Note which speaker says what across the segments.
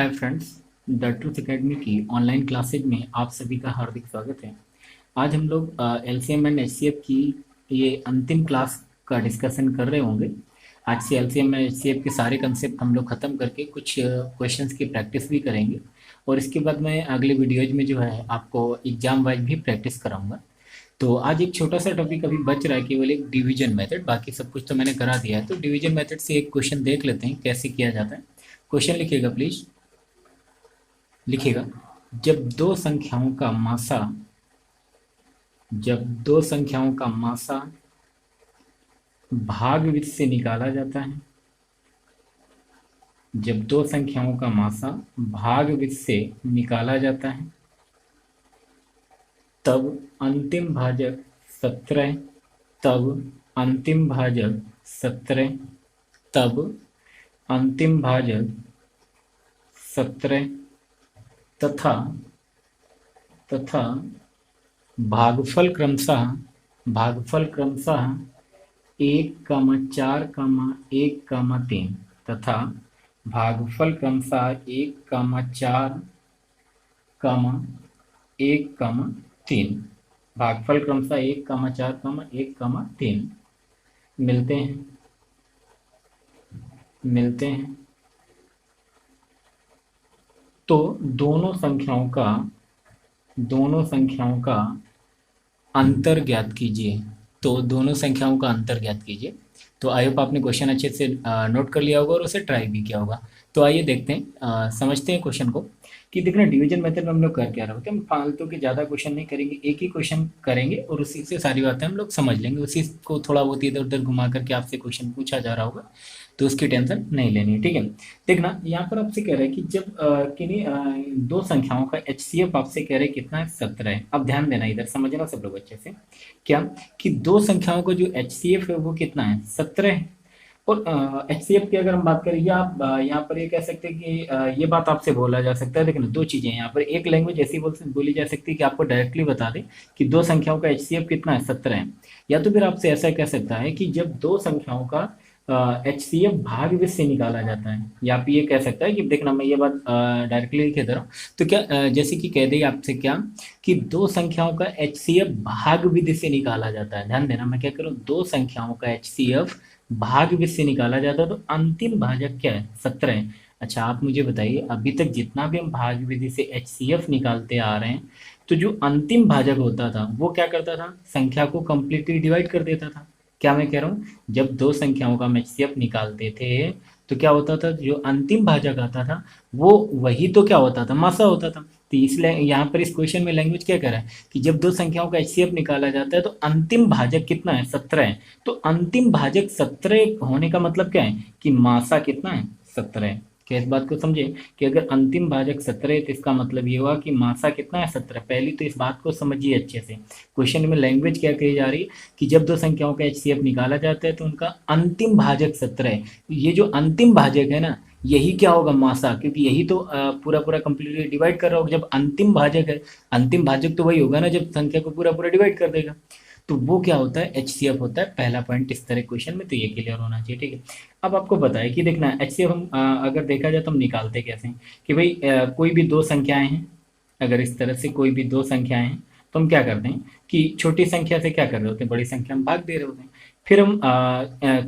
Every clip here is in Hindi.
Speaker 1: Hi friends, the truth academy की ऑनलाइन क्लासेज में आप सभी का हार्दिक स्वागत है। आज हम लोग एलसीएम एंड एचसीएफ की ये अंतिम क्लास का डिस्कशन कर रहे होंगे। आज से एलसीएम एंड एचसीएफ के सारे कंसेप्ट हम लोग ख़त्म करके कुछ क्वेश्चंस की प्रैक्टिस भी करेंगे और इसके बाद मैं अगले वीडियोज में जो है आपको एग्जाम वाइज भी प्रैक्टिस कराऊंगा। तो आज एक छोटा सा टॉपिक अभी बच रहा है, केवल एक डिवीजन मेथड। बाकी सब कुछ तो मैंने करा दिया है, तो डिवीजन मेथड से एक क्वेश्चन देख लेते हैं कैसे किया जाता है। क्वेश्चन लिखिएगा प्लीज, लिखिएगा। जब दो संख्याओं का मासा जब दो संख्याओं का मासा भागवृत्त से निकाला जाता है जब दो संख्याओं का मासा भागवृत्त से निकाला जाता है तब अंतिम भाजक 17 तब अंतिम भाजक 17 तब अंतिम भाजक 17 तथा तथा भागफल क्रमशः 1,4,1,3 तथा भागफल क्रमशः 1,4,1,3 भागफल क्रमशः 1,4,1,3 मिलते हैं। तो दोनों संख्याओं का अंतर ज्ञात कीजिए। तो आई होप आपने क्वेश्चन अच्छे से नोट कर लिया होगा और उसे ट्राई भी किया होगा। तो आइए देखते हैं, समझते हैं क्वेश्चन को कि देखना डिवीजन मेथड में हम लोग कर क्या रहे होते हैं। हम फालतू के ज़्यादा क्वेश्चन नहीं करेंगे, एक ही क्वेश्चन करेंगे और उसी से सारी बातें हम लोग समझ लेंगे। उसी को थोड़ा बहुत इधर उधर घुमा करके आपसे क्वेश्चन पूछा जा रहा होगा, तो उसकी टेंशन नहीं लेनी है, ठीक है। देखना यहाँ पर आपसे कह रहा है कि जब किन्हीं दो संख्याओं का एचसीएफ आपसे कह रहे हैं कितना है, 17 है। अब ध्यान देना, इधर समझना सब लोग अच्छे से। क्या कि दो संख्याओं का जो एचसीएफ है वो कितना है, 17 है। और एचसीएफ की अगर हम बात करें, या आप यहाँ पर ये कह सकते हैं कि ये बात आपसे बोला जा सकता है। देखना दो चीजें यहाँ पर, एक लैंग्वेज ऐसी बोली जा सकती है कि आपको डायरेक्टली बता दे कि दो संख्याओं का एचसीएफ कितना है, 17 है। या तो फिर आपसे ऐसा कह सकता है कि जब दो संख्याओं का एचसीएफ भागवृत्त से निकाला जाता है, या आप ये कह सकता है कि देखना मैं ये बात डायरेक्टली लिख दे रहा हूँ। तो क्या जैसे कि कह दे आपसे क्या कि दो संख्याओं का एचसीएफ भागवृत्त से निकाला जाता है। ध्यान देना, मैं क्या करूँ, दो संख्याओं का एचसीएफ भागवृत्त से निकाला जाता है तो अंतिम भाजक क्या है, 17 है। अच्छा आप मुझे बताइए, अभी तक जितना भी हम भागविधि से एचसीएफ निकालते आ रहे हैं, तो जो अंतिम भाजक होता था वो क्या करता था, संख्या को कंप्लीटली डिवाइड कर देता था। क्या मैं कह रहा हूँ, जब दो संख्याओं का हम एचसीएफ निकालते थे तो क्या होता था, जो अंतिम भाजक आता था वो वही तो क्या होता था, मासा होता था। तो इसलिए यहाँ पर इस क्वेश्चन में लैंग्वेज क्या कह रहा है कि जब दो संख्याओं का एचसीएफ निकाला जाता है तो अंतिम भाजक कितना है, 17 है। तो अंतिम भाजक 17 होने का मतलब क्या है कि मासा कितना है, 17 है। क्या इस बात को समझे कि अगर अंतिम भाजक 17 है तो इसका मतलब ये हुआ कि मासा कितना है, 17। पहली तो इस बात को समझिए अच्छे से। क्वेश्चन में लैंग्वेज क्या कही जा रही है कि जब दो संख्याओं का एचसीएफ निकाला जाता है तो उनका अंतिम भाजक 17 है। ये जो अंतिम भाजक है ना, यही क्या होगा, मासा, क्योंकि यही तो पूरा पूरा कंप्लीटली डिवाइड कर रहा होगा। जब अंतिम भाजक है, अंतिम भाजक तो वही होगा ना जब संख्या को पूरा पूरा डिवाइड कर देगा, तो वो क्या होता है, एचसीएफ होता है। पहला पॉइंट इस तरह क्वेश्चन में, तो ये क्लियर होना चाहिए, ठीक है। अब आपको बताया कि देखना एचसीएफ हम अगर देखा जाए तो हम निकालते कैसे हैं कि भाई कोई भी दो संख्याएं हैं, अगर इस तरह से कोई भी दो संख्याएं हैं तो हम क्या करते हैं कि छोटी संख्या से क्या कर रहे होते हैं, बड़ी संख्या में भाग दे रहे होते हैं। फिर हम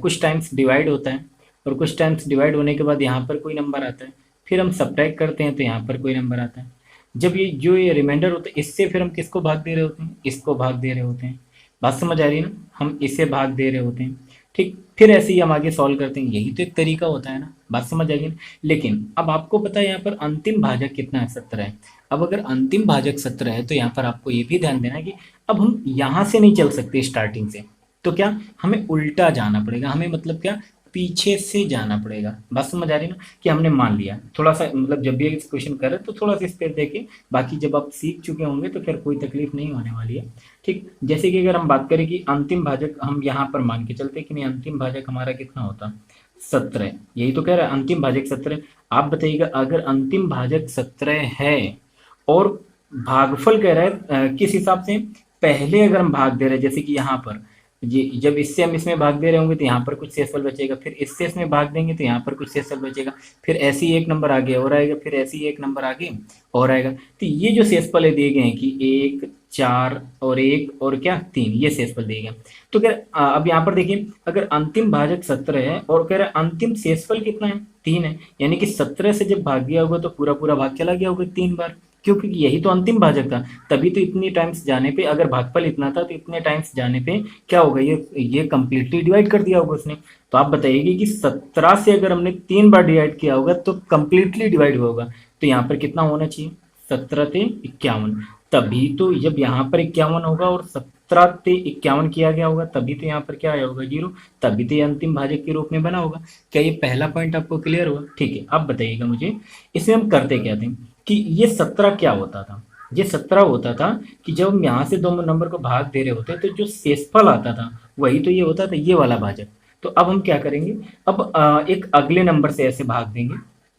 Speaker 1: कुछ टाइम्स डिवाइड होता है और कुछ टाइम्स डिवाइड होने के बाद यहाँ पर कोई नंबर आता है, फिर हम सब्ट्रैक्ट करते हैं तो यहाँ पर कोई नंबर आता है। जब ये रिमाइंडर होता है, इससे फिर हम किसको भाग दे रहे होते हैं, इसको भाग दे रहे होते हैं। बात समझ आ रही है ना, हम इसे भाग दे रहे होते हैं, ठीक। फिर ऐसे ही हम आगे सॉल्व करते हैं, यही तो एक तरीका होता है ना, बात समझ आ गई ना। लेकिन अब आपको पता है यहाँ पर अंतिम भाजक कितना है, 17 है। अब अगर अंतिम भाजक 17 है तो यहाँ पर आपको ये भी ध्यान देना है कि अब हम यहाँ से नहीं चल सकते स्टार्टिंग से, तो क्या हमें उल्टा जाना पड़ेगा, हमें मतलब क्या पीछे से जाना पड़ेगा। बात समझ आ रही ना, कि हमने मान लिया थोड़ा सा, मतलब जब भी इस क्वेश्चन करें तो थोड़ा सा इस पर देखें, बाकी जब आप सीख चुके होंगे तो फिर कोई तकलीफ नहीं होने वाली है, ठीक। जैसे कि अगर हम बात करें कि अंतिम भाजक, हम यहाँ पर मान के चलते कि नहीं, अंतिम भाजक हमारा कितना होता, 17। यही तो कह रहा है अंतिम भाजक 17। आप बताइएगा अगर अंतिम भाजक 17 है और भागफल कह रहा है किस हिसाब से, पहले अगर हम भाग दे रहे हैं, जैसे कि यहाँ पर जी, जब इससे हम इसमें भाग दे रहे होंगे तो यहाँ पर कुछ शेषफल बचेगा, फिर इससे इसमें भाग देंगे तो यहाँ पर कुछ शेषफल बचेगा, फिर ऐसे ही एक नंबर आगे और आएगा, फिर ऐसे ही एक नंबर आगे और आएगा। तो ये जो शेषफल है दिए गए हैं कि 1, 4 और 1 और क्या 3, ये शेषफल दिए गए। तो क्या अब यहाँ पर देखिए, अगर अंतिम भाजक 17 है और कह रहे हैं अंतिम शेषफल कितना है, 3 है, यानी कि 17 से जब भाग गया होगा तो पूरा पूरा भाग चला गया होगा 3 बार, क्योंकि यही तो अंतिम भाजक था। तभी तो इतनी टाइम्स जाने पे, अगर भागफल इतना था तो इतने टाइम्स जाने पे क्या होगा, ये कंप्लीटली डिवाइड कर दिया होगा उसने। तो आप बताइए कि 17 से अगर हमने 3 बार डिवाइड किया होगा तो कंप्लीटली डिवाइड होगा। तो यहाँ पर कितना होना चाहिए, 17 से 51। तभी तो जब यहाँ पर 51 होगा और 17 से 51 किया गया होगा तभी तो यहाँ पर क्या आया होगा, 0। तभी तो ये अंतिम भाजक के रूप में बना होगा। क्या ये पहला पॉइंट आपको क्लियर हुआ? ठीक है, अब बताइएगा मुझे इसमें हम करते क्या थे कि ये 17 क्या होता था। ये 17 होता था कि जब हम यहाँ से दो नंबर को भाग दे रहे होते तो जो शेषफल आता था वही तो ये होता था, ये वाला भाजक। तो अब हम क्या करेंगे, अब एक अगले नंबर से ऐसे भाग देंगे,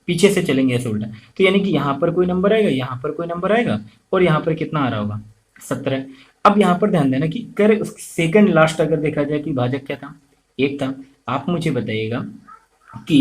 Speaker 1: पीछे से चलेंगे ऐसे उल्टा। तो यानी कि यहाँ पर कोई नंबर आएगा, यहाँ पर कोई नंबर आएगा, और यहाँ पर कितना आ रहा होगा, 17। अब यहाँ पर ध्यान देना कि कर सेकंड लास्ट अगर देखा जाए कि भाजक क्या था, 1 था। आप मुझे बताइएगा कि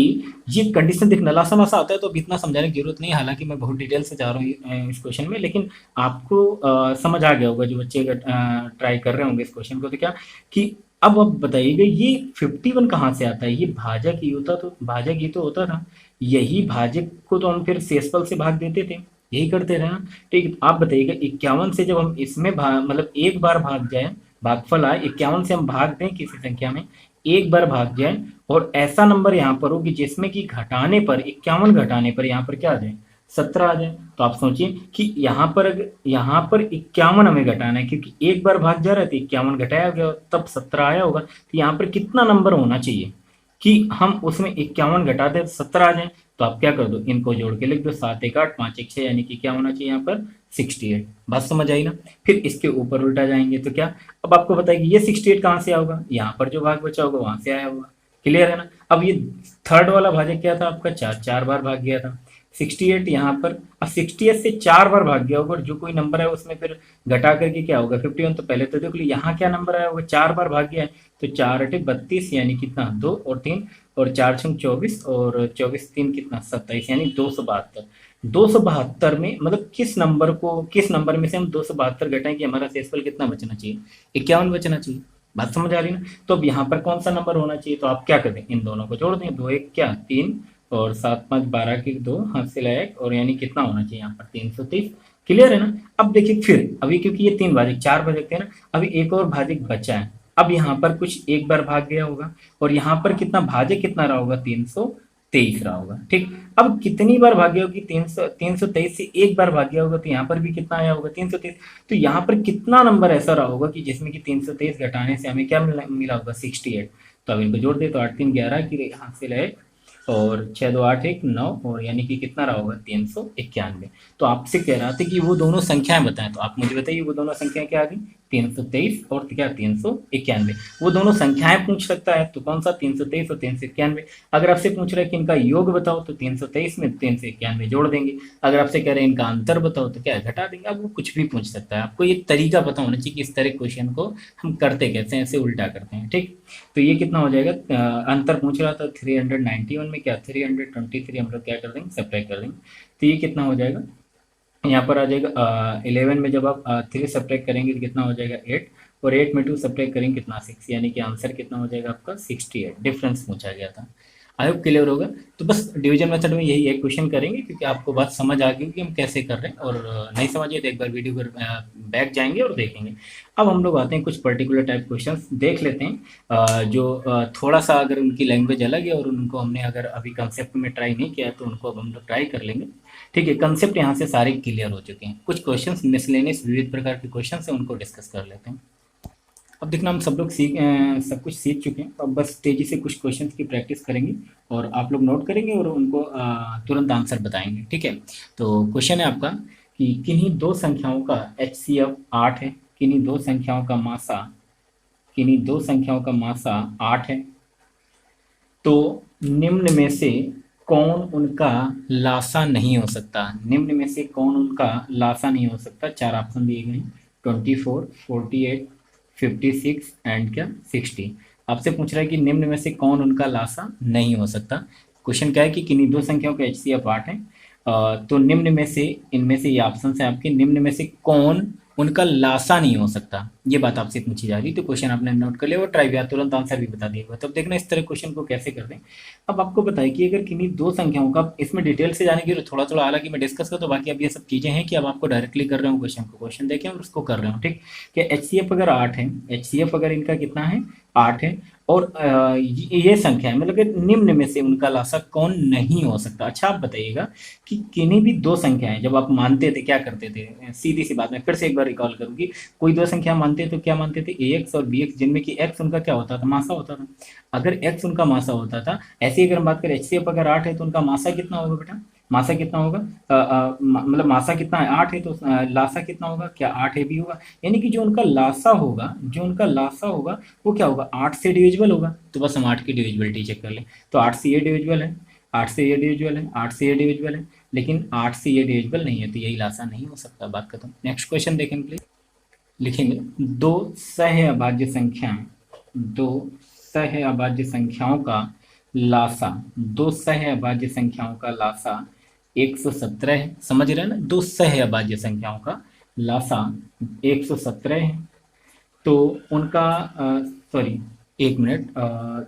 Speaker 1: ये कंडीशन देख नलासा नसा आता है तो अभी इतना समझाने की जरूरत नहीं है, हालांकि मैं बहुत डिटेल से जा रहा हूँ इस क्वेश्चन में, लेकिन आपको समझ आ गया होगा जो बच्चे ट्राई कर रहे होंगे इस क्वेश्चन को। तो क्या कि अब बताइएगा ये 51 कहाँ से आता है, ये भाजक ही होता, तो भाजक ही तो होता था। यही भाजक को तो हम फिर शेषफल से भाग देते थे, यही करते रहे ना। ठीक है, आप बताइएगा 51 से जब हम इसमें भाग मतलब एक बार भाग जाए, भागफल आए 51 से हम भाग दें किसी संख्या में, एक बार भाग जाए और ऐसा नंबर यहाँ पर हो कि जिसमें कि घटाने पर 51 घटाने पर यहाँ पर क्या आ जाए, 17 आ जाए। तो आप सोचिए कि यहाँ पर 51 हमें घटाना है, क्योंकि एक बार भाग जा रहा है तो 51 घटाया गया तब 17 आया होगा। तो यहाँ पर कितना नंबर होना चाहिए कि हम उसमें 51 घटा दें 17 आ जाए। तो आप क्या कर दो, इनको जोड़ के लिख दो, 7 1 8 5 1 6, यानी कि क्या होना चाहिए यहाँ पर 68। बात समझ आई ना? फिर इसके ऊपर उल्टा जाएंगे तो क्या, अब आपको बताइए कि ये 68 कहाँ से होगा, यहाँ पर जो भाग बचा होगा वहां से आया होगा। क्लियर है ना? अब ये थर्ड वाला भाजक क्या था आपका, 4 बार भाग गया था 68 यहाँ पर। अब 68 से 4 बार भाग गया होगा और जो कोई नंबर है उसमें फिर घटा करके क्या होगा 51। तो पहले तो देख लो यहाँ क्या नंबर आया होगा, 4 बार भाग गया है तो 4 अटे 32, यानी कितना 2 और 3 और 4 छंग 24 और 24 3 कितना 27, यानी 272। 272 में मतलब किस नंबर में से हम 272 घटाएं कि हमारा शेषफल कितना बचना चाहिए, 51 बचना चाहिए। बात समझ आ रही ना? तो अब यहाँ पर कौन सा नंबर होना चाहिए, तो आप क्या कर दें, इन दोनों को जोड़ दें, 2 1 क्या 3 और 7 5 12 के 2 हाथ से लाया 1, और यानी कितना होना चाहिए यहाँ पर 323। क्लियर है ना? अब देखिए फिर अभी क्योंकि ये 3 भाजक 4 भाजक थे ना, अभी एक और भाजक बचा है। अब यहाँ पर कुछ एक बार भाग गया होगा और यहाँ पर कितना भाजक कितना रहा होगा, 323 रहा होगा। ठीक, अब कितनी बार भाग गया होगी, 323 से एक बार भाग गया होगा तो यहाँ पर भी कितना आया होगा 323। तो यहाँ पर कितना नंबर ऐसा रहा होगा कि जिसमें कि 323 घटाने से हमें क्या मिला होगा 68। तो अब इनको जोड़ दे तो 8 3 11 की हाथ से लाए और 6 2 8 1 9, और यानी कि कितना रहा होगा 391। तो आपसे कह रहा था कि वो दोनों संख्याएं बताएं, तो आप मुझे बताइए वो दोनों संख्याएं क्या आ गई, 323 और क्या 391। वो दोनों संख्याएं पूछ सकता है तो कौन सा, 323 और 391। अगर आपसे पूछ रहा है कि इनका योग बताओ तो 323 में 391 जोड़ देंगे। अगर आपसे कह रहे हैं इनका अंतर बताओ तो क्या घटा देंगे। अब वो कुछ भी पूछ सकता है, आपको ये तरीका पता होना चाहिए कि इस तरह क्वेश्चन को हम करते कैसे हैं, ऐसे उल्टा करते हैं। ठीक, तो ये कितना हो जाएगा, अंतर पूछ रहा था 391 में क्या 323 हम लोग क्या कर देंगे, सब्ट्रैक्ट कर देंगे। तो ये कितना हो जाएगा, यहाँ पर आ जाएगा 11 में जब आप 3 सब्ट्रैक्ट करेंगे तो कितना हो जाएगा 8, और 8 में 2 सब्ट्रैक्ट करेंगे कितना 6, यानी कि आंसर कितना हो जाएगा आपका 68। डिफरेंस पूछा गया था। आई होप क्लियर होगा। तो बस डिवीजन मेथड में यही एक क्वेश्चन करेंगे क्योंकि आपको बात समझ आ गई कि हम कैसे कर रहे हैं, और नहीं समझिए तो एक बार वीडियो पर बैक जाएंगे और देखेंगे। अब हम लोग आते हैं कुछ पर्टिकुलर टाइप क्वेश्चंस देख लेते हैं, जो थोड़ा सा अगर उनकी लैंग्वेज अलग है और उनको हमने अगर अभी कंसेप्ट में ट्राई नहीं किया है तो उनको अब हम लोग ट्राई कर लेंगे। ठीक है, कंसेप्ट यहाँ से सारे क्लियर हो चुके हैं। कुछ क्वेश्चंस मिसलेनियस विविध प्रकार के क्वेश्चंस हैं, उनको डिस्कस कर लेते हैं। अब देखना हम सब लोग सब कुछ सीख चुके हैं, अब बस तेजी से कुछ क्वेश्चंस की प्रैक्टिस करेंगे और आप लोग नोट करेंगे और उनको तुरंत आंसर बताएंगे। ठीक है, तो क्वेश्चन है आपका कि किन्हीं दो संख्याओं का HCF 8 है, किन्हीं दो संख्याओं का मासा 8 है, तो निम्न में से कौन उनका लासा नहीं हो सकता, निम्न में से कौन उनका लासा नहीं हो सकता। 4 ऑप्शन दिए गए हैं, 24 48 56 एंड क्या 60। आपसे पूछ रहा है कि निम्न में से कौन उनका लासा नहीं हो सकता। क्वेश्चन क्या है कि किन्हीं दो संख्याओं का HCF 8 है, तो निम्न में से, इनमें से ये ऑप्शन है आपके, निम्न में से कौन उनका लासा नहीं हो सकता, ये बात आपसे पूछी जा रही है। तो क्वेश्चन आपने नोट कर लिया और ट्राई किया, तुरंत आंसर भी बता दिएगा। तब देखना इस तरह क्वेश्चन को कैसे कर दें। अब आपको बताइए कि अगर किन्हीं दो संख्याओं का, इसमें डिटेल से जाने की थोड़ा थोड़ा हालांकि मैं डिस्कस कर, तो बाकी अब ये सब चीज़ें हैं कि अब आपको डायरेक्टली कर रहा हूँ क्वेश्चन को, क्वेश्चन देखें और उसको कर रहा हूँ, ठीक। कि HCF अगर 8 है, HCF अगर इनका कितना है 8 है, और ये संख्या है, मतलब कि निम्न में से उनका लासा कौन नहीं हो सकता। अच्छा आप बताइएगा कि किन्हीं भी दो संख्याएं जब आप मानते थे क्या करते थे, सीधी सी बात मैं फिर से एक बार रिकॉल करूंगी, कोई दो संख्या मानते तो क्या मानते थे, AX और BX, जिनमें कि X उनका क्या होता था, मासा होता था। अगर X उनका मासा होता था, ऐसे ही अगर हम बात करें HCF अगर 8 है तो उनका मासा कितना होगा बेटा, मासा कितना होगा, मतलब मासा कितना है 8 है, तो लासा कितना होगा, क्या 8 है भी होगा। यानी कि जो उनका लासा होगा, जो उनका लासा होगा वो क्या होगा, 8 से डिविजिबल होगा। तो बस हम 8 की डिविजिबिलिटी चेक कर लें, तो 8 से ये डिविजिबल है, 8 से ये डिविजिबल है, 8 से ये डिविजिबल है, लेकिन 8 से ये डिविजिबल नहीं है, तो यही लासा नहीं हो सकता, बात खत्म। नेक्स्ट क्वेश्चन देखें प्लीज। लिखेंगे दो सह अभाज्य संख्याएं, दो सह अभाज्य संख्याओं का लासा, दो सह अभाज्य संख्याओं का लासा 117 है। समझ रहे हैं ना, दो सह अभाज्य संख्याओं का लासा 117 है। तो उनका सॉरी, एक मिनट,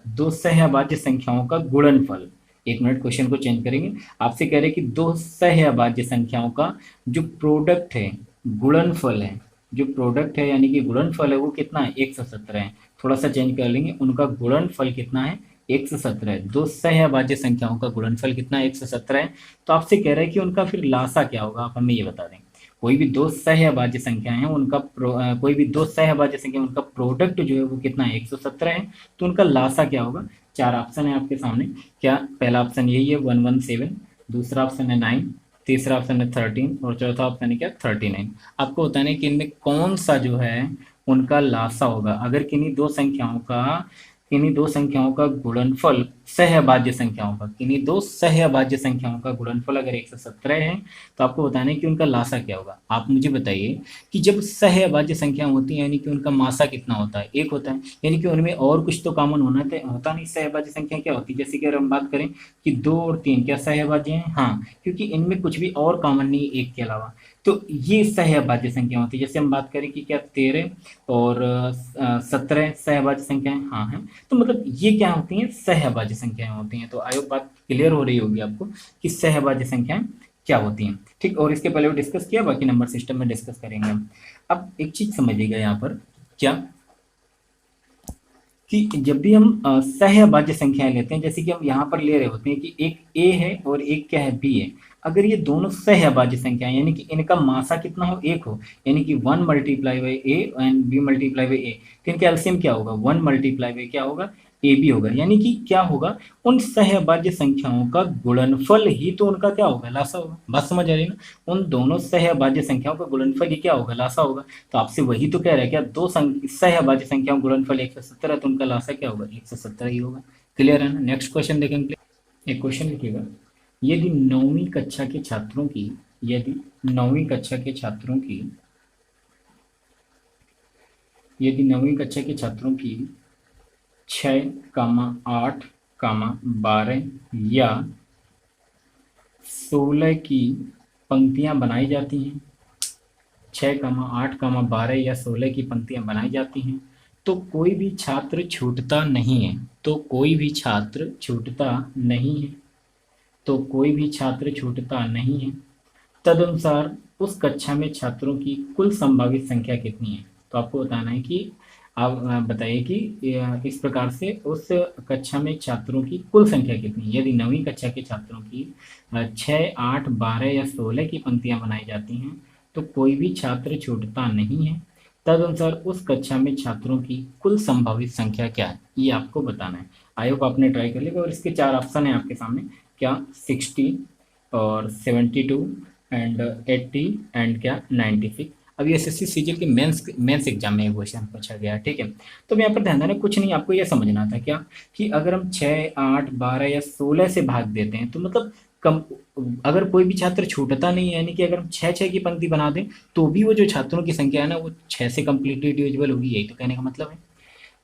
Speaker 1: दो सहअभाज्य संख्याओं का गुणनफल, एक मिनट क्वेश्चन को चेंज करेंगे। आपसे कह रहे हैं कि दो सहअभाज्य संख्याओं का जो प्रोडक्ट है, गुणनफल है, जो प्रोडक्ट है यानी कि गुणनफल है वो कितना है, 117 है। थोड़ा सा चेंज कर लेंगे, उनका गुणनफल कितना है, 117 है। दो सहअभाज्य संख्याओं का गुणनफल कितना है, 117 है। तो आपसे कह रहे हैं कि उनका फिर लासा क्या होगा, आप हमें ये बता दें। कोई भी दो सहअभाज्य संख्या है उनका कोई भी दो सहअभाज्य संख्या उनका प्रोडक्ट जो है वो कितना है, 117 है। तो उनका लासा क्या होगा, चार ऑप्शन है आपके सामने। क्या, पहला ऑप्शन यही है 117, दूसरा ऑप्शन है 9, तीसरा ऑप्शन है 13 और चौथा ऑप्शन है क्या 39। आपको बताना है कि इनमें कौन सा जो है उनका लासा होगा। अगर किन्हीं दो संख्याओं का गुणनफल, सहअभाज्य संख्याओं का, किन्हीं दो सहअभाज्य संख्याओं का गुणनफल अगर 117 है, तो आपको बताना है कि उनका लासा क्या होगा। आप मुझे बताइए कि जब सहअभाज्य संख्या होती है यानी कि उनका मासा कितना होता है, एक होता है, यानी कि उनमें और कुछ तो कॉमन होता नहीं। सहअभाज्य संख्या क्या होती है, जैसे कि अगर हम बात करें कि 2 और 3 क्या सहअभाज्य हैं, हाँ, क्योंकि इनमें कुछ भी और कॉमन नहीं एक के अलावा। तो ये सहअभाज्य संख्या होती है। जैसे हम बात करें कि क्या 13 और 17 सहअभाज्य संख्याएं, हाँ है। तो मतलब ये क्या होती हैं, सहअभाज्य संख्याएं होती हैं। तो आई होप बात क्लियर हो रही होगी आपको कि सहअभाज्य संख्याएं क्या होती हैं, ठीक। और इसके पहले वो डिस्कस किया, बाकी नंबर सिस्टम में डिस्कस करेंगे हम। अब एक चीज समझिएगा यहाँ पर, क्या कि जब भी हम सहअभाज्य संख्याएं लेते हैं, जैसे कि हम यहाँ पर ले रहे होते हैं कि एक ए है और एक क्या है बी है। अगर ये दोनों सहअभाज्य संख्याएं यानी कि इनका मासा कितना हो, एक हो, यानी कि 1 multiply by A and B multiply by A, तो इनका एलसीएम क्या होगा, 1 मल्टीप्लाई बाई क्या होगा, ए बी होगा। यानी कि क्या होगा, उन सहअभाज्य संख्याओं का गुणनफल ही तो उनका क्या होगा, लासा होगा। बात समझ आ रही है ना, उन दोनों सहअभाज्य संख्याओं का गुणनफल ही क्या होगा, लासा होगा। तो आपसे वही तो कह रहा है, क्या दो सहअभाज्य संख्याओं गुणनफल 117 है, तो उनका लासा क्या होगा, 117 ही होगा। क्लियर है ना। नेक्स्ट क्वेश्चन देखेंगे, एक क्वेश्चन लिखिएगा। यदि नौवीं कक्षा के छात्रों की, यदि नौवीं कक्षा के छात्रों की, यदि नौवीं कक्षा के छात्रों की 6, 8, 12 या 16 की पंक्तियां बनाई जाती हैं, 6, 8, 12 या 16 की पंक्तियां बनाई जाती हैं, तो कोई भी छात्र छूटता नहीं है, तो कोई भी छात्र छूटता नहीं है, तो कोई भी छात्र छूटता नहीं है। तदनुसार उस कक्षा में छात्रों की कुल संभावित संख्या कितनी है। तो आपको बताना है कि आप बताइए कि इस प्रकार से उस कक्षा में छात्रों की कुल संख्या कितनी है। यदि 9वीं कक्षा के छात्रों की 6, 8, 12 या 16 की पंक्तियां बनाई जाती हैं, तो कोई भी छात्र छूटता नहीं है। तदनुसार उस कक्षा में छात्रों की कुल संभावित संख्या क्या है, ये आपको बताना है। आई होप आपने ट्राई कर लिया। और इसके चार ऑप्शन है आपके सामने, क्या 60 और 72 एंड 80 एंड क्या 96। अभी एसएससी सीजीएल के मेंस एग्जाम में क्वेश्चन पूछा गया, ठीक है। तो यहाँ पर ध्यान देना, कुछ नहीं, आपको यह समझना था क्या कि अगर हम 6, 8, 12 या 16 से भाग देते हैं, तो मतलब कम, अगर कोई भी छात्र छूटता नहीं है, यानी कि अगर हम छः छः की पंक्ति बना दें तो भी वो जो छात्रों की संख्या है ना वो छः से कम्प्लीटली डिविजिबल होगी, यही तो कहने का मतलब है।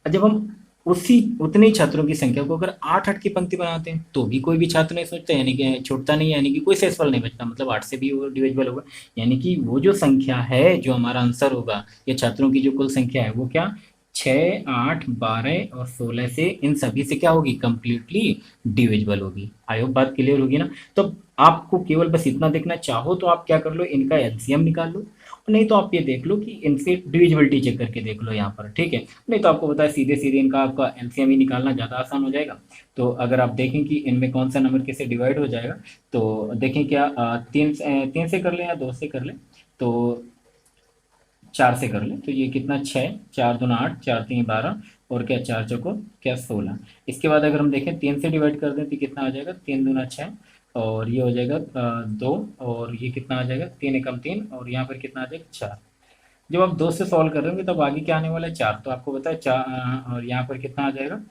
Speaker 1: और जब हम उसी उतने ही छात्रों की संख्या को अगर आठ आठ की पंक्ति बनाते हैं तो भी कोई भी छात्र नहीं सोचता, यानी कि छूटता नहीं है, यानी कि कोई शेषफल नहीं बचता, मतलब आठ से भी वो डिविजिबल होगा। यानी कि वो जो संख्या है, जो हमारा आंसर होगा या छात्रों की जो कुल संख्या है वो क्या, 6, 8, 12 और 16 से, इन सभी से क्या होगी, कंप्लीटली डिविजिबल होगी। आई होप बात क्लियर होगी ना। तो आपको केवल बस इतना देखना, चाहो तो आप क्या कर लो, इनका एलसीएम निकाल लो, नहीं तो आप ये देख लो कि इनसे डिविजिबिलिटी चेक करके देख लो यहाँ पर, ठीक है। नहीं तो आपको पता है सीधे सीधे इनका आपका एलसीएम ही निकालना ज़्यादा आसान हो जाएगा। तो अगर आप देखें कि इनमें कौन सा नंबर किससे डिवाइड हो जाएगा, तो देखें क्या, तीन से कर लें या दो से कर लें, तो चार से कर लें, तो ये कितना, छः, 4 दूना 8, 4 3 12, और क्या, चार चौको क्या, 16। इसके बाद अगर हम देखें तीन से डिवाइड कर दें तो कितना आ जाएगा, 3 दूना 6, और ये हो जाएगा दो, और ये कितना आ जाएगा, 3 एकम 3, और यहाँ पर कितना आ जाएगा, 4। जब आप दो से सॉल्व कर रहे होंगे तब आगे क्या आने वाला है, 4। तो आपको पता है चार, और यहाँ पर कितना आ जाएगा,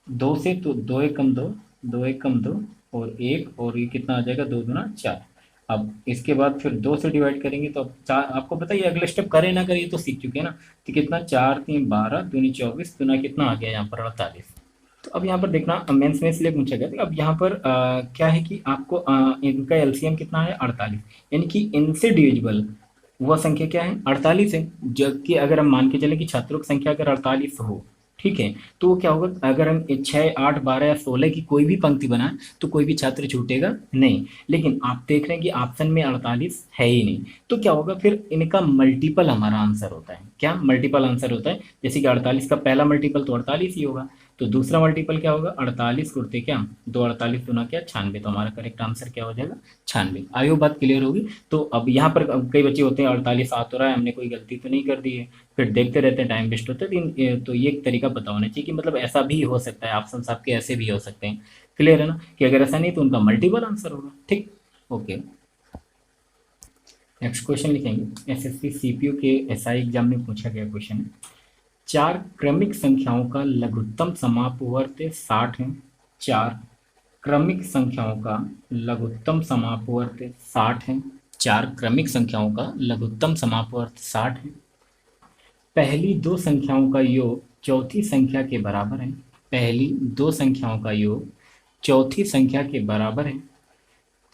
Speaker 1: दो से, तो 2 एकम 2, 2 एकम 2, और एक, और ये कितना आ जाएगा, 2 दूना 4। अब इसके बाद फिर दो से डिवाइड करेंगे तो अब चार, आपको पता है ये अगले स्टेप करें ना करें तो सीख चुके हैं ना। तो कितना, 4 3 12, दूनी 24, दूना कितना आ गया यहाँ पर, 48। तो अब यहाँ पर देखना, मेंस में इसलिए पूछा गया था। अब यहाँ पर क्या है कि आपको इनका एलसीएम कितना है, 48, यानी कि इनसे डिविजिबल वह संख्या क्या है, 48 है। जबकि अगर हम मान के चले कि छात्रों की संख्या अगर 48 हो, ठीक है, तो वो क्या होगा, अगर हम 6, 8, 12 या 16 की कोई भी पंक्ति बनाए तो कोई भी छात्र छूटेगा नहीं। लेकिन आप देख रहे हैं कि ऑप्शन में 48 है ही नहीं, तो क्या होगा, फिर इनका मल्टीपल हमारा आंसर होता है। क्या मल्टीपल आंसर होता है, जैसे कि 48 का पहला मल्टीपल तो 48 ही होगा, तो दूसरा मल्टीपल क्या होगा, 48 गुणते क्या, 2, 48 दूना क्या, 96। तो हमारा करेक्ट आंसर क्या हो जाएगा, 96। आयो बात क्लियर होगी। तो अब यहाँ पर अब कई बच्चे होते हैं 48 आ तो रहा है, हमने कोई गलती तो नहीं कर दी है, फिर देखते रहते हैं, टाइम वेस्ट होता है। तो ये एक तरीका पता होना चाहिए कि मतलब ऐसा भी हो सकता है, ऑप्शन आपके ऐसे भी हो सकते हैं। क्लियर है ना, कि अगर ऐसा नहीं तो उनका मल्टीपल आंसर होगा, ठीक। ओके, नेक्स्ट क्वेश्चन लिखेंगे। एसएससी सीपीयू के एसआई एग्जाम में पूछा गया क्वेश्चन है, चार क्रमिक संख्याओं का लघुत्तम समापवर्त 60 है। चार क्रमिक संख्याओं का लघुत्तम समापवर्त 60 है। चार क्रमिक संख्याओं का लघुत्तम समापवर्त 60 है। पहली दो संख्याओं का योग चौथी संख्या के बराबर है। पहली दो संख्याओं का योग चौथी संख्या के बराबर है।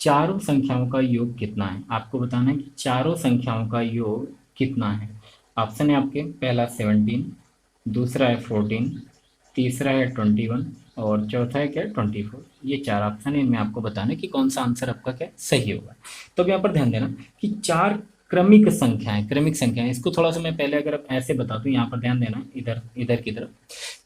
Speaker 1: चारों संख्याओं का योग कितना है, आपको बताना है कि चारों संख्याओं का योग कितना है। ऑप्शन है आपके, पहला 17, दूसरा है 14, तीसरा है 21, और चौथा है क्या, 24। ये चार ऑप्शन है, इनमें आपको बताना है कि कौन सा आंसर आपका क्या सही होगा। तो अब यहाँ पर ध्यान देना कि चार क्रमिक संख्याएं, क्रमिक संख्याएं, इसको थोड़ा सा मैं पहले अगर ऐसे बता दूं, यहाँ पर ध्यान देना, इधर इधर की तरफ।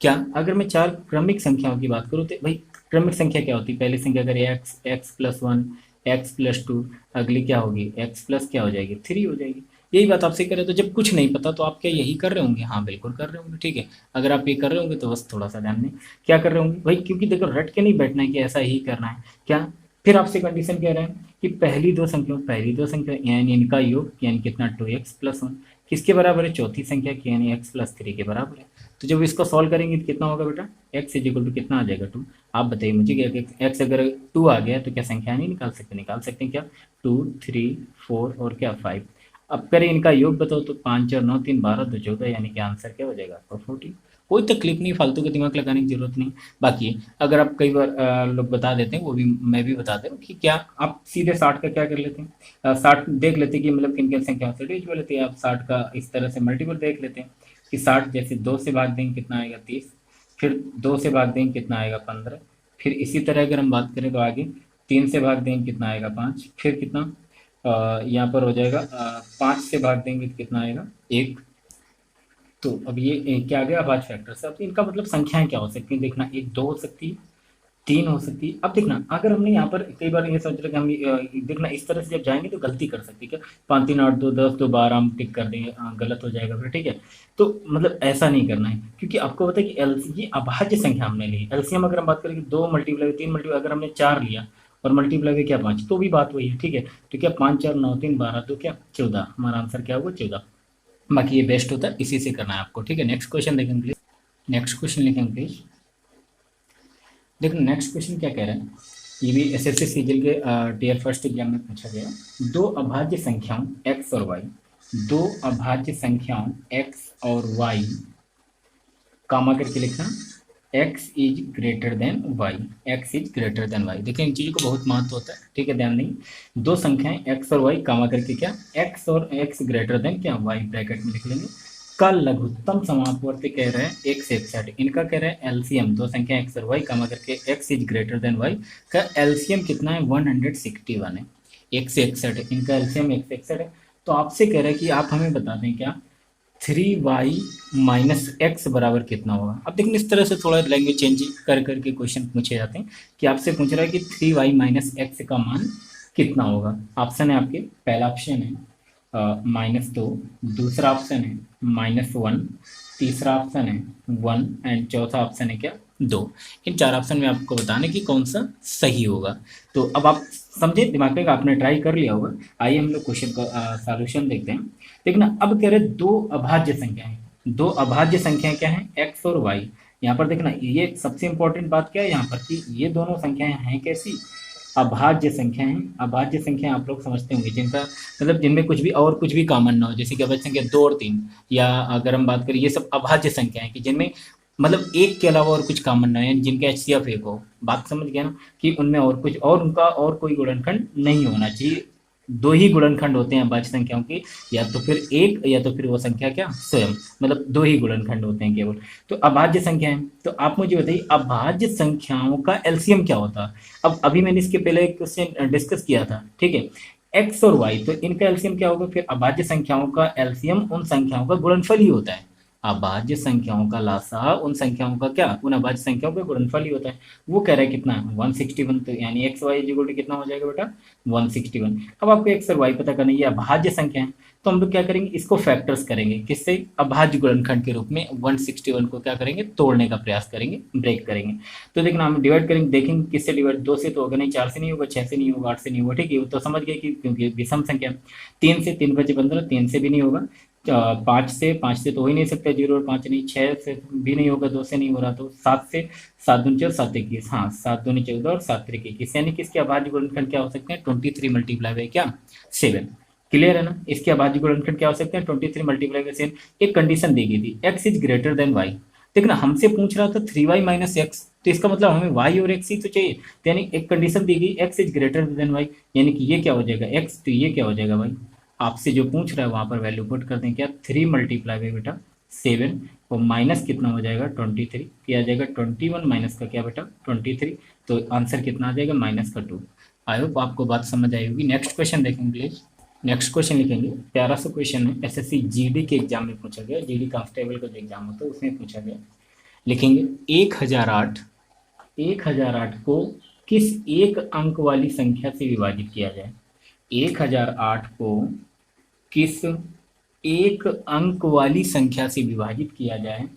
Speaker 1: क्या, अगर मैं चार क्रमिक संख्याओं की बात करूँ तो भाई क्रमिक संख्या क्या होती है, पहली संख्या अगर x+1, x+2, अगली क्या होगी, x+ क्या हो जाएगी, 3 हो जाएगी। यही बात आपसे करें तो जब कुछ नहीं पता तो आप क्या यही कर रहे होंगे, हाँ बिल्कुल कर रहे होंगे, ठीक है। अगर आप ये कर रहे होंगे तो बस थोड़ा सा ध्यान दें क्या कर रहे होंगे भाई, क्योंकि देखो रट के नहीं बैठना है कि ऐसा ही करना है। क्या, फिर आपसे कंडीशन कह रहे हैं कि पहली दो संख्या यानी इनका योग यानी कितना, 2x+1 किसके बराबर है, चौथी संख्या की यानी x+3 के बराबर है। तो जब इसको सॉल्व करेंगे तो कितना होगा बेटा, x इक्वल टू कितना आ जाएगा, 2। आप बताइए मुझे क्या, x अगर 2 आ गया तो क्या संख्या नहीं निकाल सकते, निकाल सकते हैं क्या, 2, 3, 4 और क्या 5। अब करें इनका योग बताओ तो 5 और 9 3 12 2 14, यानी कि आंसर क्या हो जाएगा आपका 14। कोई तकलीफ नहीं, फालतू का दिमाग लगाने की जरूरत नहीं। बाकी अगर आप कई बार लोग बता देते हैं, वो भी मैं भी बता दे रहा हूँ कि क्या आप सीधे 60 का क्या कर लेते हैं, 60 देख लेते हैं कि मतलब किन किन संख्याओं से डिविजिबल लेते हैं। आप 60 का इस तरह से मल्टीपल देख लेते हैं कि 60 जैसे 2 से भाग देंगे कितना आएगा, 30, फिर 2 से भाग देंगे कितना आएगा, 15, फिर इसी तरह अगर हम बात करें तो आगे 3 से भाग देंगे कितना आएगा, 5, फिर कितना यहाँ पर हो जाएगा 5 से भाग देंगे तो कितना आएगा, 1। तो अब ये क्या आ गया, अभाज्य फैक्टर से। अब इनका मतलब संख्याएं क्या हो सकती हैं, देखना 1 2 हो सकती है, 3 हो सकती है। अब देखना अगर हमने यहाँ पर कई बार ये सोच रहे कि हम देखना इस तरह से जब जाएंगे तो गलती कर सकते हैं क्या, 5 3 8 2 10 2 12 हम टिक कर देंगे, गलत हो जाएगा फिर, ठीक है। तो मतलब ऐसा नहीं करना है, क्योंकि आपको पता है कि एल ये अभाज्य संख्या हमने ली। एलसीएम अगर हम बात करें 2 मल्टीप्लाई 3 मल्टीप्लाई, अगर हमने 4 लिया और मल्टीप्लाई में क्या 5, तो भी बात वही है, ठीक है। तो क्या 5 4 9 3 12 तो क्या 14, हमारा आंसर क्या होगा 14। बाकी ये बेस्ट होता है, इसी से करना है आपको, ठीक है। नेक्स्ट क्वेश्चन देखें प्लीज। नेक्स्ट क्वेश्चन लिखें प्लीज। देखो नेक्स्ट क्वेश्चन क्या कह रहा है, ये भी एसएससी सीजीएल के टीयर फर्स्ट एग्जाम में पूछा गया। दो अभाज्य संख्याओं एक्स और वाई, दो अभाज्य संख्याओं एक्स और वाई कामा करके लिखना x is greater than y, x is greater than y. देखिए इन चीज़ों को बहुत महत्व होता है, ठीक है, ध्यान देंगे। दो संख्याएं x और y कामा करके क्या x और x ग्रेटर देन क्या y ब्रैकेट में लिख लेंगे। का लघुत्तम समापवर्ती कह रहे हैं x 61, इनका कह रहे हैं एलसीएम, दो संख्या x और y कामा करके x is greater then y का एलसीएम कितना है 161 है, 161 है, इनका एलसीएम 161 है। तो आपसे कह रहे हैं कि आप हमें बता दें क्या 3y माइनस एक्स बराबर कितना होगा। अब देखिए इस तरह से थोड़ा लैंग्वेज चेंज कर करके क्वेश्चन पूछे जाते हैं कि आपसे पूछ रहा है कि 3y माइनस एक्स का मान कितना होगा। ऑप्शन है आपके, पहला ऑप्शन है -2, दूसरा ऑप्शन है -1, तीसरा ऑप्शन है 1 एंड चौथा ऑप्शन है क्या 2। इन चार ऑप्शन में आपको बताने कि कौन सा सही होगा। तो अब आप समझे, दिमाग में आपने ट्राई कर लिया होगा। आइए हम लोग क्वेश्चन का सॉल्यूशन देखते हैं। देखना अब कह रहे दो अभाज्य संख्याएं, दो अभाज्य संख्याएं क्या है एक्स और वाई। यहाँ पर देखना ये सबसे इंपॉर्टेंट बात क्या है यहाँ पर कि ये दोनों संख्याएं हैं कैसी, अभाज्य संख्या है। अभाज्य संख्या आप लोग समझते होंगे जिनका मतलब जिनमें कुछ भी और कुछ भी कॉमन ना हो, जैसे कि अभाज्य संख्या 2 और 3, या अगर हम बात करें ये सब अभाज्य संख्या है कि जिनमें मतलब एक के अलावा और कुछ कॉमन ना हो, यानी जिनका एचसीएफ एक हो। बात समझ गया ना कि उनमें और कुछ और उनका और कोई गुणनखंड नहीं होना चाहिए। दो ही गुणनखंड होते हैं अभाज्य संख्याओं के, या तो फिर एक या तो फिर वो संख्या क्या स्वयं, मतलब दो ही गुणनखंड होते हैं केवल। तो अभाज्य संख्या है, तो आप मुझे बताइए अभाज्य संख्याओं का एलसीएम क्या होता है। अब अभी मैंने इसके पहले एक क्वेश्चन डिस्कस किया था, ठीक है, एक्स और वाई, तो इनका एलसीएम क्या होगा। फिर अभाज्य संख्याओं का एलसीएम उन संख्याओं का गुणनफल ही होता है। अभाज्य संख्याओं का लासा उन संख्याओं का क्या, उन अभाज्य संख्याओं का गुणनफल ही होता है। वो कह रहा है कितना 161, तो यानी एक्स वाई इक्वल टू कितना हो जाएगा बेटा 161। अब आपको एक्स और वाई पता करना है, ये अभाज्य संख्या है, तो हम लोग क्या करेंगे इसको फैक्टर्स करेंगे किससे, अभाज्य गुणनखंड के रूप में 161 को क्या करेंगे तोड़ने का प्रयास करेंगे, ब्रेक करेंगे। तो देखना हम डिवाइड करेंगे, देखेंगे किससे डिवाइड, 2 से तो होगा नहीं, 4 से नहीं होगा, 6 से नहीं होगा, 8 से नहीं होगा, ठीक है, तो समझ गए कि क्योंकि विषम संख्या। 3 से 3 बचे 15, 3 से भी नहीं होगा। 5 से तो हो ही नहीं सकता, 0 और 5 नहीं, 6 से भी नहीं होगा, 2 से नहीं हो रहा, तो 7 से, 7 दूनी 14, 7 21, हाँ 7 दूनी 14 और 7 त्रिक 21, यानी कि इसके अभाज्य गुणनखंड क्या हो सकते हैं 23 मल्टीप्लाई बाई क्या 7। क्लियर है ना, इसके अभाज्य गुणनखंड क्या हो सकते हैं 23 मल्टीप्लाई बाई 7। एक कंडीशन दी गई थी x is greater then y। देखना हमसे पूछ रहा था 3y माइनस एक्स, तो इसका मतलब हमें y और x ही तो चाहिए, तो यानी एक कंडीशन दी गई x is greater then y, यानी कि ये क्या हो जाएगा x, तो ये क्या हो जाएगा y। आपसे जो पूछ रहा है वहां पर वैल्यू पुट कर दें क्या 3 मल्टीप्लाई बाई बेटा 7 और माइनस कितना हो जाएगा 23, किया जाएगा 21 माइनस का क्या बेटा 23, तो आंसर कितना आ जाएगा -2। आई होप आपको बात समझ आई होगी। नेक्स्ट क्वेश्चन देखेंगे प्लीज। नेक्स्ट क्वेश्चन लिखेंगे, प्यारा सा क्वेश्चन है, एसएससी जीडी के एग्जाम में पूछा गया, जीडी कांस्टेबल का जो एग्जाम होता है उसमें पूछा गया। लिखेंगे 1008 को किस एक अंक वाली संख्या से विभाजित किया जाए। 1008 को किस एक अंक वाली संख्या से विभाजित किया जाए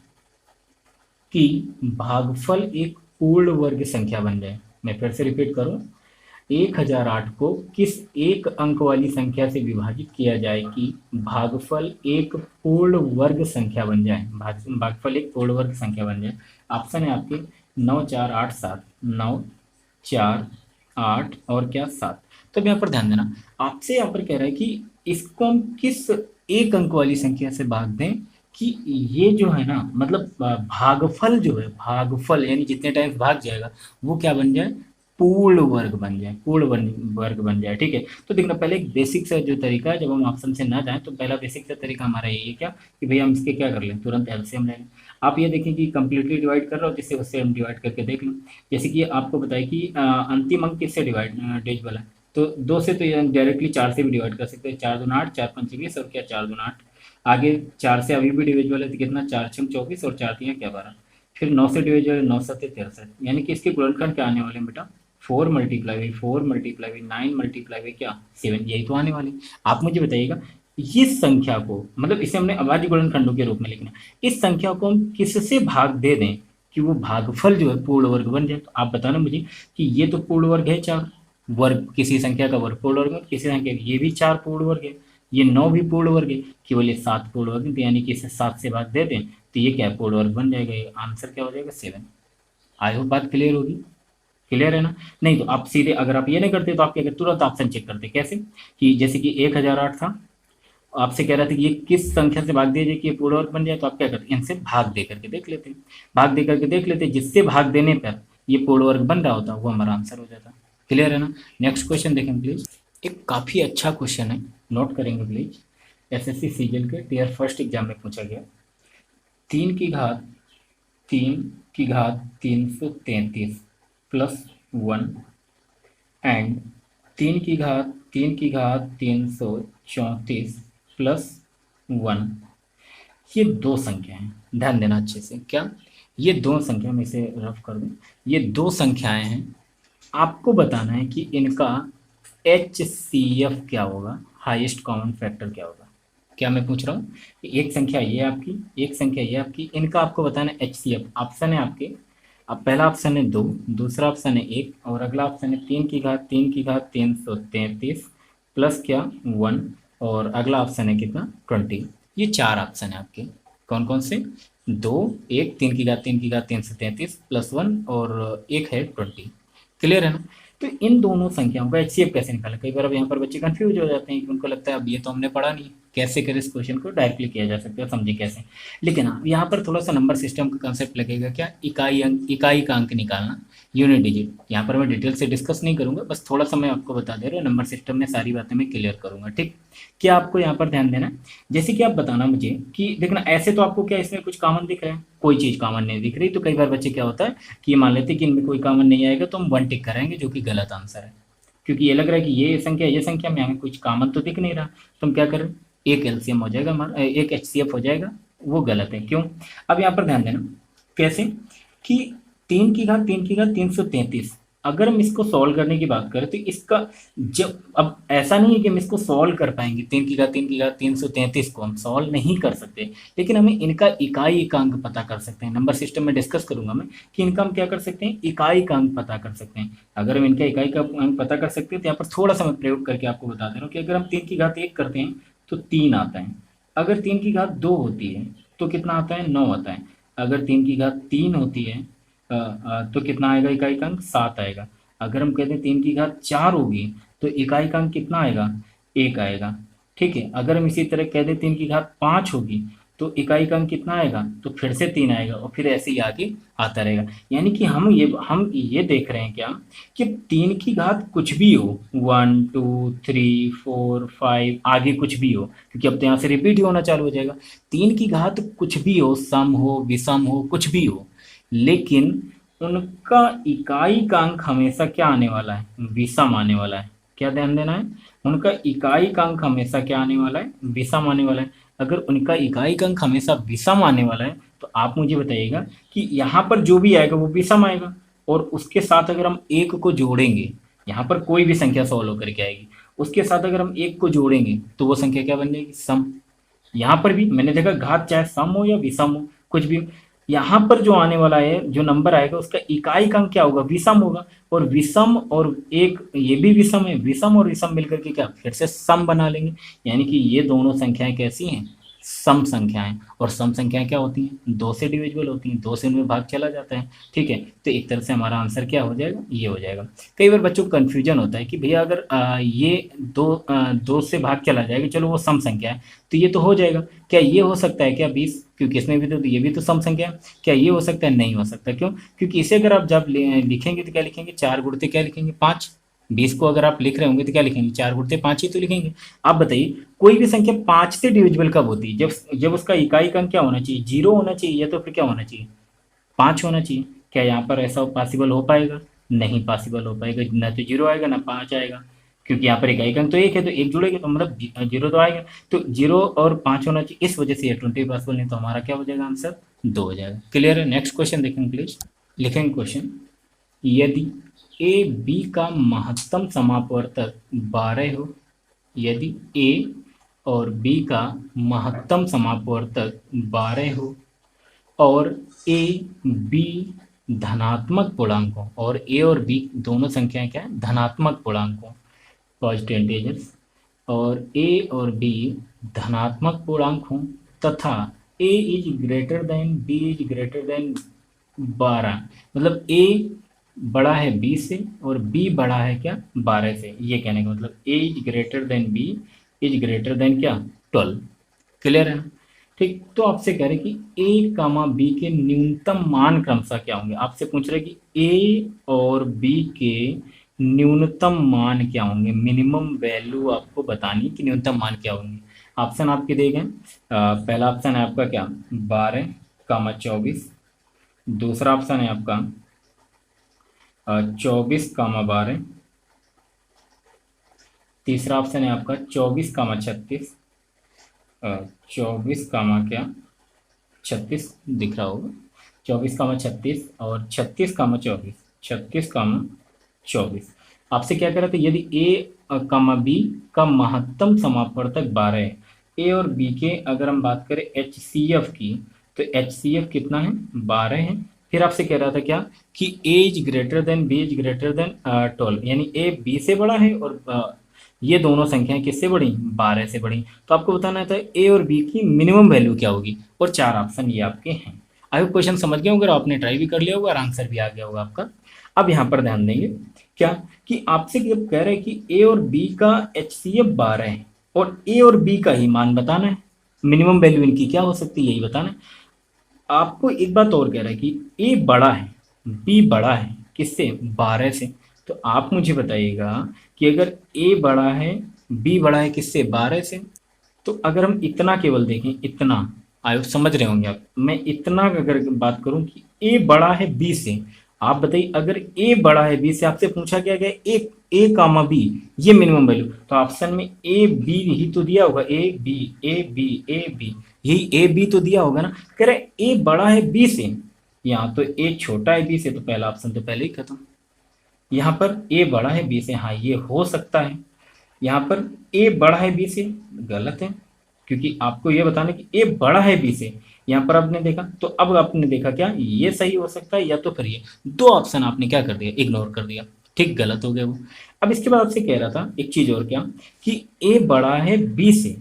Speaker 1: कि भागफल एक पूर्ण वर्ग संख्या बन जाए। मैं फिर से रिपीट करूं, 1008 को किस एक अंक वाली संख्या से विभाजित किया जाए कि भागफल एक पूर्ण वर्ग संख्या बन जाए, भागफल एक पूर्ण वर्ग संख्या बन जाए। ऑप्शन है आपके 9 4 8 7, 9 4 8 और क्या 7। तो यहाँ पर ध्यान देना, आपसे यहाँ पर कह रहा है कि इसको हम किस एक अंक वाली संख्या से भाग दें कि ये जो है ना मतलब भागफल जो है, भागफल यानी जितने टाइम्स भाग जाएगा वो क्या बन जाए पूर्ण वर्ग बन जाए, वर्ग बन जाए, ठीक है। तो देखना पहले एक बेसिक सा जो तरीका है, जब हम ऑप्शन से ना जाएं तो पहला बेसिक सा तरीका हमारा यही है क्या कि भैया हम इसके क्या कर लें तुरंत एलसीएम ले लें। आप ये देखें कि कंप्लीटली डिवाइड कर रहा हो जिससे उससे हम डिवाइड करके देख लें। जैसे कि आपको बताया कि अंतिम अंक किससे डिवाइड वाला है, तो 2 से तो ये डायरेक्टली 4 से भी डिवाइड कर सकते हैं, 4 दूना 8, 4 5 20 और क्या 4 दूना 8। आगे 4 से अभी भी डिविजिबल है तो कितना 4 6 24 और 4 3 क्या 12। फिर 9 से डिविजिबल है, 9 7 63, यानी कि इसके गुणनखंड क्या आने वाले हैं बेटा 4 multiply by 4 multiply by 9 multiply by क्या 7, यही तो आने वाली। आप मुझे बताइएगा इस संख्या को, मतलब इसे हमने अभाज्य गुणनखंडों के रूप में लिखना, इस संख्या को हम किससे भाग दे दें कि वो भागफल जो है पूर्ण वर्ग बन जाए। तो आप बताना मुझे कि ये तो पूर्ण वर्ग है 4, वर्ग किसी संख्या का वर्ग पूर्ण वर्ग, किसी संख्या ये भी 4 पूर्ण वर्ग है, ये 9 भी पूर्ण वर्ग है, केवल ये 7 पूर्ण वर्ग है, यानी कि इसे 7 से भाग दे दें तो ये क्या पूर्ण वर्ग बन जाएगा, ये आंसर क्या हो जाएगा 7। आई होप बात क्लियर होगी। क्लियर है ना। नहीं तो आप सीधे, अगर आप ये नहीं करते तो आप क्या करते, तुरंत ऑप्शन चेक करते। कैसे कि जैसे कि 1008 था, आपसे कह रहा था कि ये किस संख्या से भाग दिया जाए कि ये पूर्ण वर्ग बन जाए, तो आप क्या करते, इनसे भाग दे करके देख लेते, भाग दे करके देख लेते, जिससे भाग देने पर ये पूर्ण वर्ग बन रहा होता वो हमारा आंसर हो जाता। क्लियर है ना। नेक्स्ट क्वेश्चन देखें प्लीज। एक काफ़ी अच्छा क्वेश्चन है, नोट करेंगे प्लीज। एसएससी सीजीएल के टीयर फर्स्ट एग्जाम में पूछा गया। 3 की घात 3 333 प्लस 1 एंड 3 की घात प्लस 1, ये दो संख्या हैं। ध्यान देना अच्छे से, क्या ये दो संख्या, में इसे रफ कर दूं, ये दो संख्याएं हैं। आपको बताना है कि इनका HCF क्या होगा, हाईएस्ट कॉमन फैक्टर क्या होगा। क्या मैं पूछ रहा हूँ, एक संख्या ये आपकी, एक संख्या ये आपकी, इनका आपको बताना है HCF। ऑप्शन है आपके, अब पहला ऑप्शन है 2, दूसरा ऑप्शन है 1, और अगला ऑप्शन है 3 की घात 333 प्लस क्या 1, और अगला ऑप्शन है कितना 20। ये चार ऑप्शन है आपके, कौन कौन से, 2, 1, 3 की घात 333 प्लस 1 और एक है 20। क्लियर है ना। तो इन दोनों संख्याओं का HCF कैसे निकालें, कई बार अब यहाँ पर बच्चे कंफ्यूज हो जाते हैं कि उनको लगता है अब ये तो हमने पढ़ा नहीं, कैसे करें इस क्वेश्चन को डायरेक्टली किया जा सकता है, समझे कैसे। लेकिन हाँ, यहाँ पर थोड़ा सा नंबर सिस्टम का कंसेप्ट लगेगा, क्या इकाई अंक, इकाई का अंक निकालना, यूनिट डिजिट। यहाँ पर मैं डिटेल से डिस्कस नहीं करूंगा, बस थोड़ा सा मैं आपको बता दे रहा हूँ, नंबर सिस्टम में सारी बातें मैं क्लियर करूंगा, ठीक। क्या आपको यहाँ पर ध्यान देना है, जैसे कि आप बताना मुझे कि देखना, ऐसे तो आपको क्या इसमें कुछ कॉमन दिख रहा है, कोई चीज़ कॉमन नहीं दिख रही, तो कई बार बच्चे क्या होता है कि मान लेते हैं कि इनमें कोई कॉमन नहीं आएगा तो हम 1 टिक कराएंगे, जो कि गलत आंसर है, क्योंकि ये लग रहा है कि ये संख्या में हमें कुछ कॉमन तो दिख नहीं रहा, तो हम क्या करें, एक एलसीएम हो जाएगा हमारा, एक HCF हो जाएगा, वो गलत है। क्यों, अब यहाँ पर ध्यान देना, कैसे कि 3 की घात 333, अगर हम इसको सॉल्व करने की बात करें तो इसका, जब अब ऐसा नहीं है कि हम इसको सॉल्व कर पाएंगे, 3 की घात 333 को हम सॉल्व नहीं कर सकते, लेकिन हमें इनका इकाई एकांक पता कर सकते हैं। नंबर सिस्टम में डिस्कस करूंगा मैं कि इनका हम क्या कर सकते हैं, इकाई का अंक पता कर सकते हैं। अगर हम इनका इकाई का अंक पता कर सकते हैं तो यहाँ पर थोड़ा सा मैं प्रयोग करके आपको बता दे रहा हूँ कि अगर हम 3 की घात 1 करते हैं तो 3 आता है, अगर 3 की घात 2 होती है तो कितना आता है, 9 आता है, अगर 3 की घात 3 होती है तो कितना आएगा इकाई का अंक, 7 आएगा, अगर हम कहते हैं 3 की घात 4 होगी तो इकाई का अंक कितना आएगा, 1 आएगा, ठीक है। अगर हम इसी तरह कह दें 3 की घात 5 होगी तो इकाई का अंक कितना आएगा, तो फिर से 3 आएगा, और फिर ऐसे ही आगे आता रहेगा। यानी कि हम ये देख रहे हैं क्या, कि 3 की घात कुछ भी हो, 1 2 3 4 5 आगे कुछ भी हो, क्योंकि अब तो यहाँ से रिपीट ही होना चालू हो जाएगा। 3 की घात कुछ भी हो, सम हो विषम हो कुछ भी हो, लेकिन उनका इकाई का अंक हमेशा क्या आने वाला है, विषम आने वाला है। क्या ध्यान देना है, उनका इकाई का अंक हमेशा क्या आने वाला है, विषम आने वाला है। अगर उनका इकाई का अंक हमेशा विषम आने वाला है तो आप मुझे बताइएगा कि यहाँ पर जो भी आएगा वो विषम आएगा, और उसके साथ अगर हम एक को जोड़ेंगे, यहाँ पर कोई भी संख्या सॉल्व होकर के आएगी, उसके साथ अगर हम एक को जोड़ेंगे तो वो संख्या क्या बन जाएगी, सम। यहाँ पर भी मैंने देखा घात चाहे सम हो या विषम हो कुछ भी हो, यहाँ पर जो आने वाला है, जो नंबर आएगा उसका इकाई का अंक क्या होगा, विषम होगा, और विषम और एक ये भी विषम है, विषम और विषम मिलकर के क्या फिर से सम बना लेंगे। यानी कि ये दोनों संख्याएं कैसी हैं, सम संख्याएं, और सम संख्याएं क्या होती हैं, 2 से डिविजिबल होती हैं, 2 से उनमें भाग चला जाता है, ठीक है। तो एक तरह से हमारा आंसर क्या हो जाएगा, ये हो जाएगा। कई बार बच्चों को कन्फ्यूजन होता है कि भैया अगर ये 2 से भाग चला जाएगा, चलो वो सम संख्या है तो ये तो हो जाएगा, क्या ये हो सकता है क्या 20, क्योंकि इसमें भी तो ये भी तो सम संख्या है, क्या ये हो सकता है, नहीं हो सकता। क्यों, क्योंकि इसे अगर आप जब लिखेंगे तो क्या लिखेंगे, 4 गुणते क्या लिखेंगे 5, 20 को अगर आप लिख रहे होंगे तो क्या लिखेंगे, 4 गुणते 5 ही तो लिखेंगे। आप बताइए कोई भी संख्या 5 से डिविजिबल कब होती है, जब उसका इकाई का अंक क्या होना चाहिए, 0 होना चाहिए, या तो फिर क्या होना चाहिए, 5 होना चाहिए। क्या यहाँ पर ऐसा पॉसिबल हो पाएगा, नहीं पॉसिबल हो पाएगा, ना तो 0 आएगा ना 5 आएगा, क्योंकि यहाँ पर इकाई का अंक तो 1 है, तो 1 जुड़ेगा तो मतलब 0 तो आएगा, तो 0 और 5 होना चाहिए, इस वजह से ये 20 पॉसिबल नहीं, तो हमारा क्या हो जाएगा आंसर 2 हो जाएगा। क्लियर है। नेक्स्ट क्वेश्चन देखेंगे प्लीज, लिखेंगे क्वेश्चन, यदि ए बी का महत्तम समापवर्तक 12 हो, यदि ए और बी का महत्तम समापवर्तक 12 हो, और ए बी धनात्मक पूर्णांक हो, और ए और बी दोनों संख्याएं क्या है, धनात्मक पूर्णांक हो, पॉजिटिव इंटीजर्स, और ए और बी धनात्मक पूर्णांक हो, तथा A is greater than B is greater than 12, मतलब ए बड़ा है बी से और बी बड़ा है क्या 12 से, ये कहने का मतलब A is greater than B is greater than क्या 12। क्लियर है ना? ठीक, तो आपसे कह रहे कि ए कामा बी के न्यूनतम मान क्रमशः क्या होंगे। आपसे पूछ रहे कि ए और बी के न्यूनतम मान क्या होंगे, मिनिमम वैल्यू आपको बतानी कि न्यूनतम मान क्या होंगे। ऑप्शन आपके दिए गए, पहला ऑप्शन है आपका क्या 12, 24। दूसरा ऑप्शन है आपका 24, 12। तीसरा ऑप्शन है आपका 24, 36। 24, क्या 36 दिख रहा होगा, 24, 36 और 36, 24। 36, 24 आपसे क्या कह रहा था, यदि ए कामा बी का महत्तम समापवर्तक 12 है। ए और बी के अगर हम बात करें एच सी एफ की, तो एच सी एफ कितना है 12 है। फिर आपसे कह रहा था क्या कि A is greater than B is greater than 12, यानी ए बी से बड़ा है और ये दोनों संख्याएं किससे बड़ी 12 से बड़ी। तो आपको बताना था ए और बी की मिनिमम वैल्यू क्या होगी, और 4 ऑप्शन ये आपके हैं। आई होप क्वेश्चन समझ गए होंगे और आपने ट्राई भी कर लिया होगा और आंसर भी आ गया होगा आपका। अब यहाँ पर ध्यान देंगे क्या कि आपसे जब कह रहे हैं कि ए और बी का एच सी एफ 12 है और ए और बी का ही मान बताना है, मिनिमम वैल्यू इनकी क्या हो सकती है यही बताना है। आपको एक बात और कह रहा है कि ए बड़ा है बी बड़ा है किससे 12 से। तो आप मुझे बताइएगा कि अगर ए बड़ा है बी बड़ा है किससे 12 से, तो अगर हम इतना केवल देखें, इतना आयो समझ रहे होंगे आप, मैं इतना अगर बात करूं कि ए बड़ा है बी से, आप बताइए अगर ए बड़ा है बी से, आपसे पूछा क्या गया ए कामा बी ये मिनिमम वैल्यू, तो ऑप्शन में ए बी ही तो दिया होगा, A B A B A B, यही ए बी तो दिया होगा ना। कह रहे ए बड़ा है बी से, यहाँ तो ए छोटा है बी से, तो पहला ऑप्शन तो पहले ही खत्म। यहाँ पर ए बड़ा है बी से, हाँ ये हो सकता है। यहाँ पर ए बड़ा है बी से गलत है, क्योंकि आपको ये बताना कि ए बड़ा है बी से, यहाँ पर आपने देखा, तो अब आपने देखा क्या ये सही हो सकता है या तो फिर ये, दो ऑप्शन आपने क्या कर दिया इग्नोर कर दिया, ठीक गलत हो गया वो। अब इसके बाद आपसे कह रहा था एक चीज और क्या कि ए बड़ा है बी से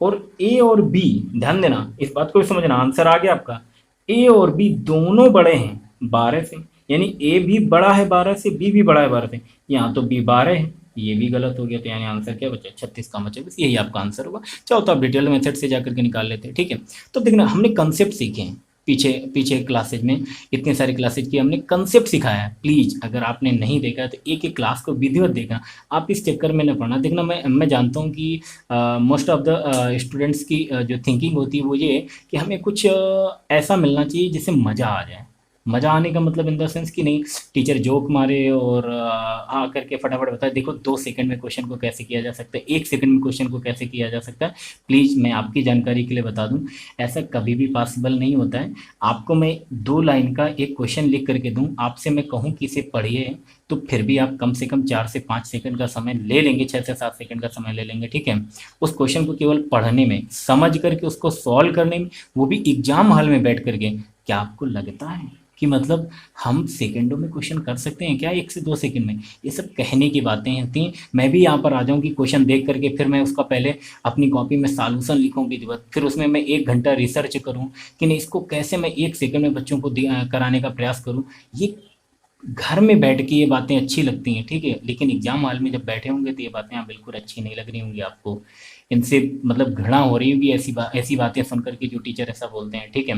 Speaker 1: और ए और बी, ध्यान देना इस बात को भी समझना, आंसर आ गया आपका, ए और बी दोनों बड़े हैं 12 से, यानी ए भी बड़ा है 12 से बी भी बड़ा है 12 से। यहाँ तो बी 12 है, ये भी गलत हो गया, तो यानी आंसर क्या बचा 36 का 24, यही आपका आंसर होगा। चाहो तो आप डिटेल मेथड से जाकर के निकाल लेते हैं, ठीक है। तो देखना हमने कंसेप्ट सीखे हैं पीछे पीछे क्लासेज में, इतने सारे क्लासेज की हमने कंसेप्ट सिखाया है। प्लीज़ अगर आपने नहीं देखा है तो एक एक क्लास को विधिवत देखना, आप इस चक्कर में न पढ़ना। देखना मैं जानता हूँ कि मोस्ट ऑफ द स्टूडेंट्स की जो थिंकिंग होती है वो ये कि हमें कुछ ऐसा मिलना चाहिए जिससे मज़ा आ जाए। मज़ा आने का मतलब इन द सेंस कि नहीं टीचर जोक मारे और आ करके फटाफट बताए देखो 2 सेकंड में क्वेश्चन को कैसे किया जा सकता है, 1 सेकंड में क्वेश्चन को कैसे किया जा सकता है। प्लीज़ मैं आपकी जानकारी के लिए बता दूं, ऐसा कभी भी पॉसिबल नहीं होता है। आपको मैं 2 लाइन का एक क्वेश्चन लिख करके दूं, आपसे मैं कहूं कि इसे पढ़िए, तो फिर भी आप कम से कम 4 से 5 सेकंड का समय ले लेंगे, 6 से 7 सेकंड का समय ले लेंगे, ठीक है। उस क्वेश्चन को केवल पढ़ने में, समझ करके उसको सॉल्व करने में, वो भी एग्जाम हॉल में बैठ करके। क्या आपको लगता है कि मतलब हम सेकंडों में क्वेश्चन कर सकते हैं क्या, 1 से 2 सेकंड में? ये सब कहने की बातें होती हैं। मैं भी यहाँ पर आ जाऊँ कि क्वेश्चन देख करके फिर मैं उसका पहले अपनी कॉपी में सॉल्यूशन लिखूँ विधिवत, फिर उसमें मैं 1 घंटा रिसर्च करूँ कि नहीं इसको कैसे मैं 1 सेकंड में बच्चों को कराने का प्रयास करूँ। ये घर में बैठ के ये बातें अच्छी लगती हैं, ठीक है, लेकिन एग्जाम हॉल में जब बैठे होंगे तो ये बातें आप बिल्कुल अच्छी नहीं लग रही होंगी आपको। इनसे मतलब घृणा हो रही होगी ऐसी बातें सुन करके जो टीचर ऐसा बोलते हैं, ठीक है।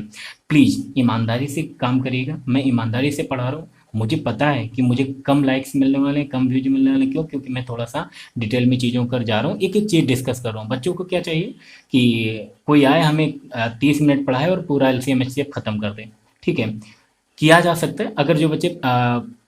Speaker 1: प्लीज़ ईमानदारी से काम करिएगा, मैं ईमानदारी से पढ़ा रहा हूँ। मुझे पता है कि मुझे कम लाइक्स मिलने वाले हैं, कम व्यूज मिलने वाले हैं, क्यों? क्योंकि मैं थोड़ा सा डिटेल में चीज़ों कर जा रहा हूँ, एक एक चीज़ डिस्कस कर रहा हूँ। बच्चों को क्या चाहिए कि कोई आए हमें 30 मिनट पढ़ाए और पूरा LCM HCF ख़त्म कर दे, ठीक है। किया जा सकता है अगर जो बच्चे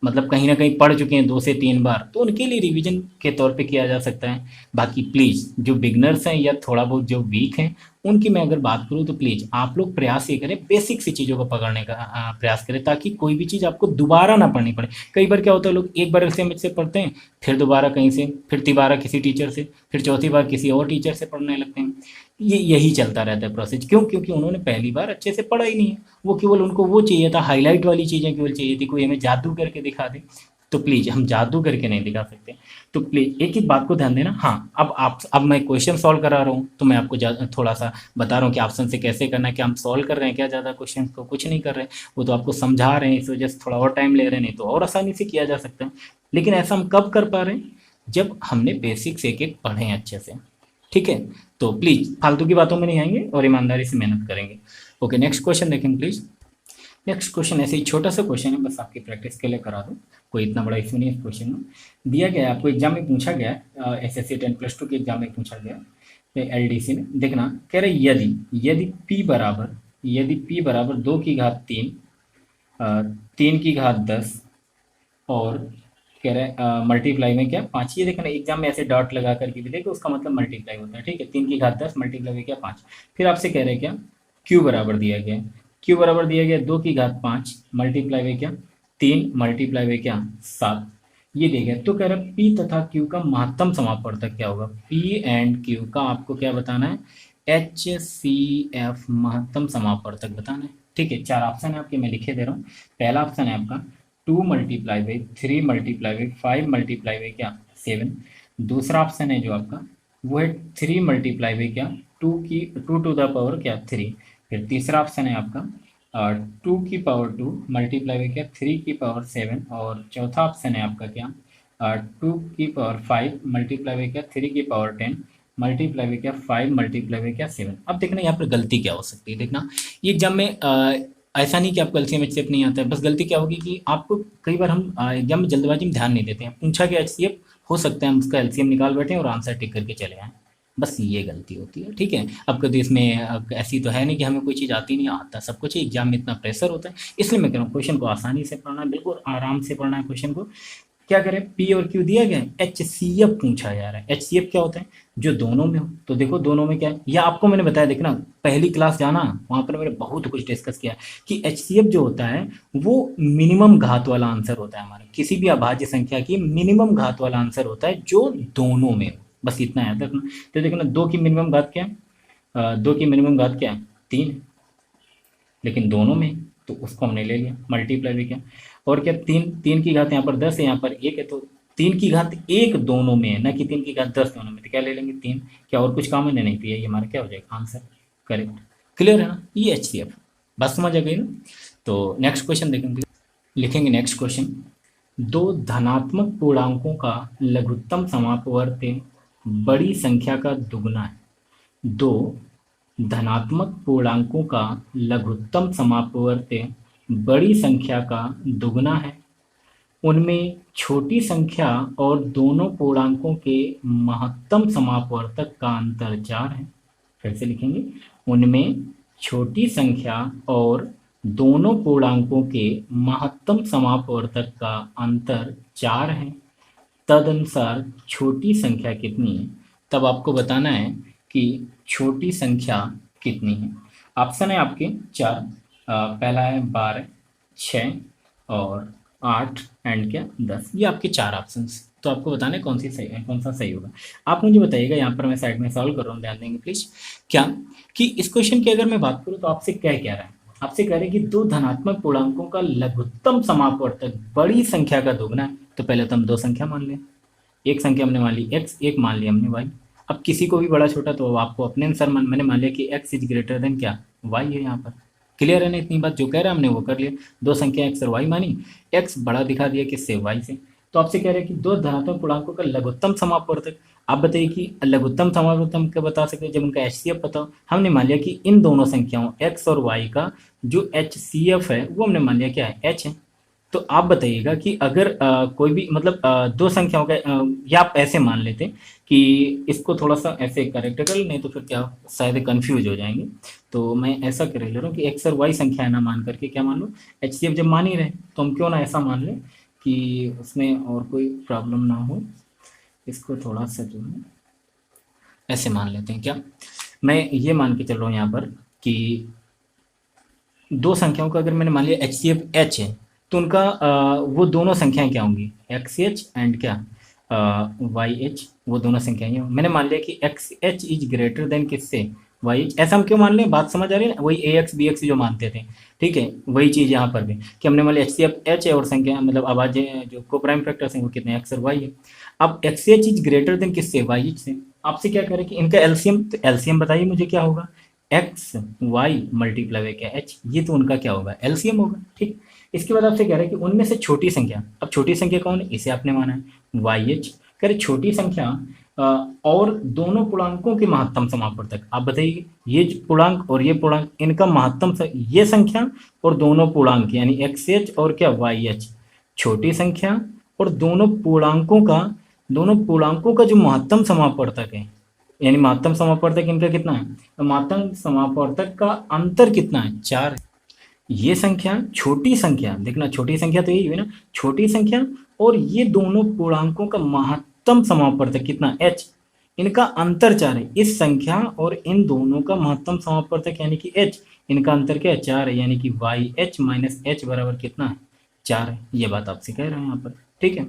Speaker 1: मतलब कहीं ना कहीं पढ़ चुके हैं 2 से 3 बार, तो उनके लिए रिवीजन के तौर पे किया जा सकता है। बाकी प्लीज़ जो बिगनर्स हैं या थोड़ा बहुत जो वीक हैं, उनकी मैं अगर बात करूं तो प्लीज़ आप लोग प्रयास ये करें, बेसिक सी चीज़ों को पकड़ने का प्रयास करें, ताकि कोई भी चीज़ आपको दोबारा ना पढ़नी पड़े। कई बार क्या होता है, लोग एक बार LCM से पढ़ते हैं, फिर दोबारा कहीं से, फिर तिबारा किसी टीचर से, फिर चौथी बार किसी और टीचर से पढ़ने लगते हैं। ये यही चलता रहता है प्रोसेस। क्यों? क्योंकि उन्होंने पहली बार अच्छे से पढ़ा ही नहीं है। वो केवल उनको वो चाहिए था, हाईलाइट वाली चीज़ें केवल चाहिए थी, कोई हमें जादू करके दिखा दे। तो प्लीज़ हम जादू करके नहीं दिखा सकते। तो प्लीज एक एक बात को ध्यान देना। हाँ, अब मैं क्वेश्चन सॉल्व करा रहा हूँ तो मैं आपको थोड़ा सा बता रहा हूँ कि ऑप्शन से कैसे करना है, कि हम सॉल्व कर रहे हैं क्या ज़्यादा क्वेश्चन को, कुछ नहीं कर रहे हैं, वो तो आपको समझा रहे हैं, इस वजह से थोड़ा और टाइम ले रहे हैं, नहीं तो और आसानी से किया जा सकता है। लेकिन ऐसा हम कब कर पा रहे हैं, जब हमने बेसिक्स एक एक पढ़े हैं अच्छे से। ठीक है, तो प्लीज फालतू की बातों में नहीं आएंगे और ईमानदारी से मेहनत करेंगे। ओके, नेक्स्ट क्वेश्चन देखें प्लीज। नेक्स्ट क्वेश्चन ऐसे ही छोटा सा क्वेश्चन है, बस आपकी प्रैक्टिस के लिए करा दूँ, कोई इतना बड़ा इशू नहीं है इस क्वेश्चन में। दिया गया है आपको, एग्जाम में पूछा गया है, एसएससी 10+2 के एग्जाम में पूछा गया है एलडीसी में। देखना, कह रहे यदि यदि p बराबर 2 की घात 3, 3 की घात 10 और कह रहे मल्टीप्लाई में क्या 5। ये देखना एग्जाम में ऐसे डॉट लगा करके भी देखो, उसका मतलब मल्टीप्लाई होता है। ठीक है, 3 की घात 10 मल्टीप्लाई में क्या 5। फिर आपसे कह रहे क्या, क्यू बराबर दिया गया है, क्यू बराबर दिया गया 2 की घात 5 मल्टीप्लाई में क्या 3 मल्टीप्लाई में क्या 7। ये दिया गया, तो कह रहा है पी तथा क्यू का महत्तम समापवर्तक क्या होगा। पी एंड क्यू का आपको क्या बताना है, एच सी एफ महत्तम समापवर्तक बताना है। ठीक है, 4 ऑप्शन है आपके, मैं लिखे दे रहा हूँ। पहला ऑप्शन है आपका 2 multiply by 3 multiply by 5 multiply by क्या 7। दूसरा ऑप्शन है जो आपका वो है 3 मल्टीप्लाई बाई क्या 2 टू द पावर क्या 3। फिर तीसरा ऑप्शन है आपका 2 की पावर 2 मल्टीप्लाई बाई क्या 3 की पावर 7। और चौथा ऑप्शन है आपका क्या 2 की पावर 5 मल्टीप्लाई बाई क्या 3 की पावर 10 मल्टीप्लाई बाई क्या 5 मल्टीप्लाई बाई क्या 7। अब देखना यहाँ पर गलती क्या हो सकती है। देखना ये एग्जाम में ऐसा नहीं कि आपको एलसीएम एचसीएफ नहीं आता है, बस गलती क्या होगी कि आपको कई बार हम एग्जाम में जल्दबाजी में ध्यान नहीं देते हैं, पूछा गया एचसीएफ, हो सकता है हम उसका एलसीएम निकाल बैठे और आंसर टिक करके चले आएँ, बस ये गलती होती है। ठीक है, अब कभी इसमें ऐसी तो है नहीं कि हमें कोई चीज़ आती नहीं, आता सब कुछ। एग्जाम में इतना प्रेशर होता है, इसलिए मैं कह रहा हूँ क्वेश्चन को आसानी से पढ़ना है, बिल्कुल आराम से पढ़ना है क्वेश्चन को। क्या करें, पी और क्यू दिया गया है, एच सी एफ पूछा जा रहा है। एच सी एफ क्या होता है, जो दोनों में हो। तो देखो दोनों में क्या है, या आपको मैंने बताया, देखना पहली क्लास जाना, वहाँ पर मैंने बहुत कुछ डिस्कस किया कि एच सी एफ जो होता है वो मिनिमम घात वाला आंसर होता है हमारा, किसी भी अभाज्य संख्या की मिनिमम घात वाला आंसर होता है जो दोनों में हो, बस इतना याद रखना। तो देखना 2 की मिनिमम घात क्या है, 2 की मिनिमम घात क्या है 3, लेकिन दोनों में, तो उसको हमने ले लिया मल्टीप्लाई भी क्या। और क्या 3 की घात यहाँ पर 10 है, यहाँ पर 1 है, तो 3 की घात 1 दोनों में है, ना कि 3 की घात 10 दोनों में, तो क्या ले लेंगे 3। क्या और कुछ काम है नहीं, तो ये हमारा क्या हो जाएगा आंसर, करेक्ट। क्लियर है ना, ये एच सी एफ बस समझ आ गई ना। तो नेक्स्ट क्वेश्चन देखेंगे, लिखेंगे नेक्स्ट क्वेश्चन। 2 धनात्मक पूर्णांकों का लघुत्तम समापवर्त बड़ी संख्या का दुगना है। 2 धनात्मक पूर्णांकों का लघुत्तम समापवर्त बड़ी संख्या का दुगना है। उनमें छोटी संख्या और दोनों पूर्णांकों के महत्तम समापवर्तक का अंतर 4 है। फिर से लिखेंगे, उनमें छोटी संख्या और दोनों पूर्णांकों के महत्तम समापवर्तक का अंतर 4 है। तदनुसार छोटी संख्या कितनी है। तब आपको बताना है कि छोटी संख्या कितनी है। ऑप्शन है आपके 4, पहला है 12, 6 और 8 एंड क्या 10। ये आपके 4 ऑप्शंस, तो आपको बताना है कौन सी सही है, कौन सा सही होगा। आप मुझे बताइएगा, यहाँ पर मैं साइड में सॉल्व कर रहा हूँ, ध्यान देंगे प्लीज। क्या कि इस क्वेश्चन की अगर मैं बात करूँ तो आपसे क्या कह रहा है, आपसे कह रहे हैं कि 2 धनात्मक पूर्णांकों का लघुत्तम समापवर्तक बड़ी संख्या का दोगुना है। तो पहले तो हम 2 संख्या मान लें, एक संख्या हमने मान ली x, एक मान लिया हमने y। अब किसी को भी बड़ा छोटा तो आपको अपने अनुसार मैंने मान लिया कि x इज ग्रेटर देन क्या y है यहाँ पर। क्लियर है ना, इतनी बात जो कह रहा है हमने वो कर लिया। 2 संख्या x और y मानी, x बड़ा दिखा दिया किससे y से। तो आपसे कह रहे हैं कि 2 धनात्मक पूर्णांकों का लघुत्तम समापवर्तक। आप बताइए कि लघुत्तम समापवर्तक हम क्या बता सकते हैं, जब उनका HCF बताओ। हमने मान लिया कि इन दोनों संख्याओं x और y का जो HCF है वो हमने मान लिया क्या है h है। तो आप बताइएगा कि अगर कोई भी मतलब 2 संख्याओं का या आप ऐसे मान लेते कि इसको थोड़ा सा ऐसे करेक्ट कर, नहीं तो फिर क्या शायद कंफ्यूज हो जाएंगे। तो मैं ऐसा कर ले रहा हूँ कि एक्स और वाई संख्या ना मान करके क्या मान लो, HCF जब मान ही रहे तो हम क्यों ना ऐसा मान लें कि उसमें और कोई प्रॉब्लम ना हो। इसको थोड़ा सा जो है ऐसे मान लेते हैं। क्या मैं ये मान के चल रहा हूँ यहाँ पर कि 2 संख्याओं का अगर मैंने मान लिया HCF h है, तो उनका वो दोनों संख्याएं क्या होंगी, XH एंड क्या YH, वो दोनों संख्याएं मैंने मान लिया कि XH इज ग्रेटर देन किससे वाई एच, ऐसा हम क्यों मान लें, बात समझ आ रही है ना, वही ए एक्स बी एक्स जो मानते थे, ठीक है, वही चीज़ यहाँ पर भी कि हमने मान लिया एच सी एफ एच है और संख्या मतलब आवाजें जो को प्राइम फैक्टर्स हैं वो कितने एक्स और वाई है। अब x H is greater then किससे, वाई एच से। आपसे क्या करें कि इनका एलसीएम, तो एलसीएम बताइए मुझे क्या होगा, एक्स वाई मल्टीप्लाई बाई क्या एच, ये तो उनका क्या होगा, एलसीएम होगा, ठीक। इसके बाद आपसे कह रहे हैं कि उनमें से छोटी संख्या, अब छोटी संख्या कौन है, इसे आपने माना है वाई एच, कह रहे छोटी संख्या अ, और दोनों पूर्णांकों के महत्तम समापवर्तक, आप बताइए ये जो पूर्णांक और ये पूर्णांक इनका महत्तम ये संख्या और दोनों पूर्णांक यानी एक्स एच और क्या वाई एच, छोटी संख्या और दोनों पूर्णांकों का जो महत्तम समापवर्तक है, यानी महत्तम समापवर्तक इनका कितना है, तो महत्तम समापवर्तक का अंतर कितना है, 4 है। ये संख्या छोटी संख्या, देखना छोटी संख्या तो यही हुई ना, छोटी संख्या और ये दोनों पूर्णांकों का महत्तम समापवर्तक कितना, h, इनका अंतर 4 है। इस संख्या और इन दोनों का महत्तम समापवर्तक यानी कि h, इनका अंतर क्या है, 4 है, यानी कि वाई एच माइनस एच बराबर कितना है, 4 है। ये बात आपसे कह रहे हैं यहाँ पर, ठीक है।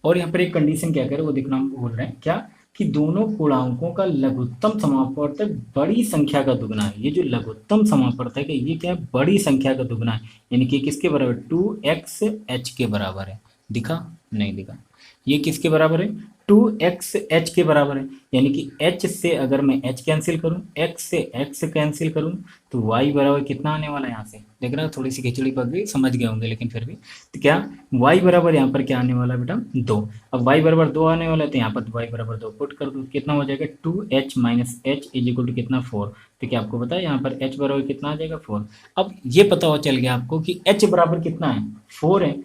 Speaker 1: और यहाँ पर एक कंडीशन क्या करें वो देखना, हम बोल रहे हैं क्या कि दोनों पूर्णांकों का लघुत्तम समापवर्तक बड़ी संख्या का दुगना है। ये जो लघुत्तम समापवर्तक है ये क्या है, बड़ी संख्या का दुगना है, यानी कि किसके बराबर, 2xh के बराबर है। दिखा, नहीं दिखा, ये किसके बराबर है, 2xh के बराबर है, यानी कि h से अगर मैं h कैंसिल करूं, x से x कैंसिल करूं, तो y बराबर कितना आने वाला है, यहाँ से देख रहे हो थोड़ी सी खिचड़ी पक गई, समझ गए होंगे लेकिन फिर भी, तो क्या y बराबर यहाँ पर क्या आने वाला है बेटा, 2। अब y बराबर 2 आने वाला है तो यहाँ पर y बराबर 2 पुट कर दो, कितना हो जाएगा, 2h minus H is equal to कितना, 4। तो क्या आपको पता है यहाँ पर h बराबर कितना आ जाएगा, 4। अब ये पता हो चल गया आपको कि h बराबर कितना है, 4 है।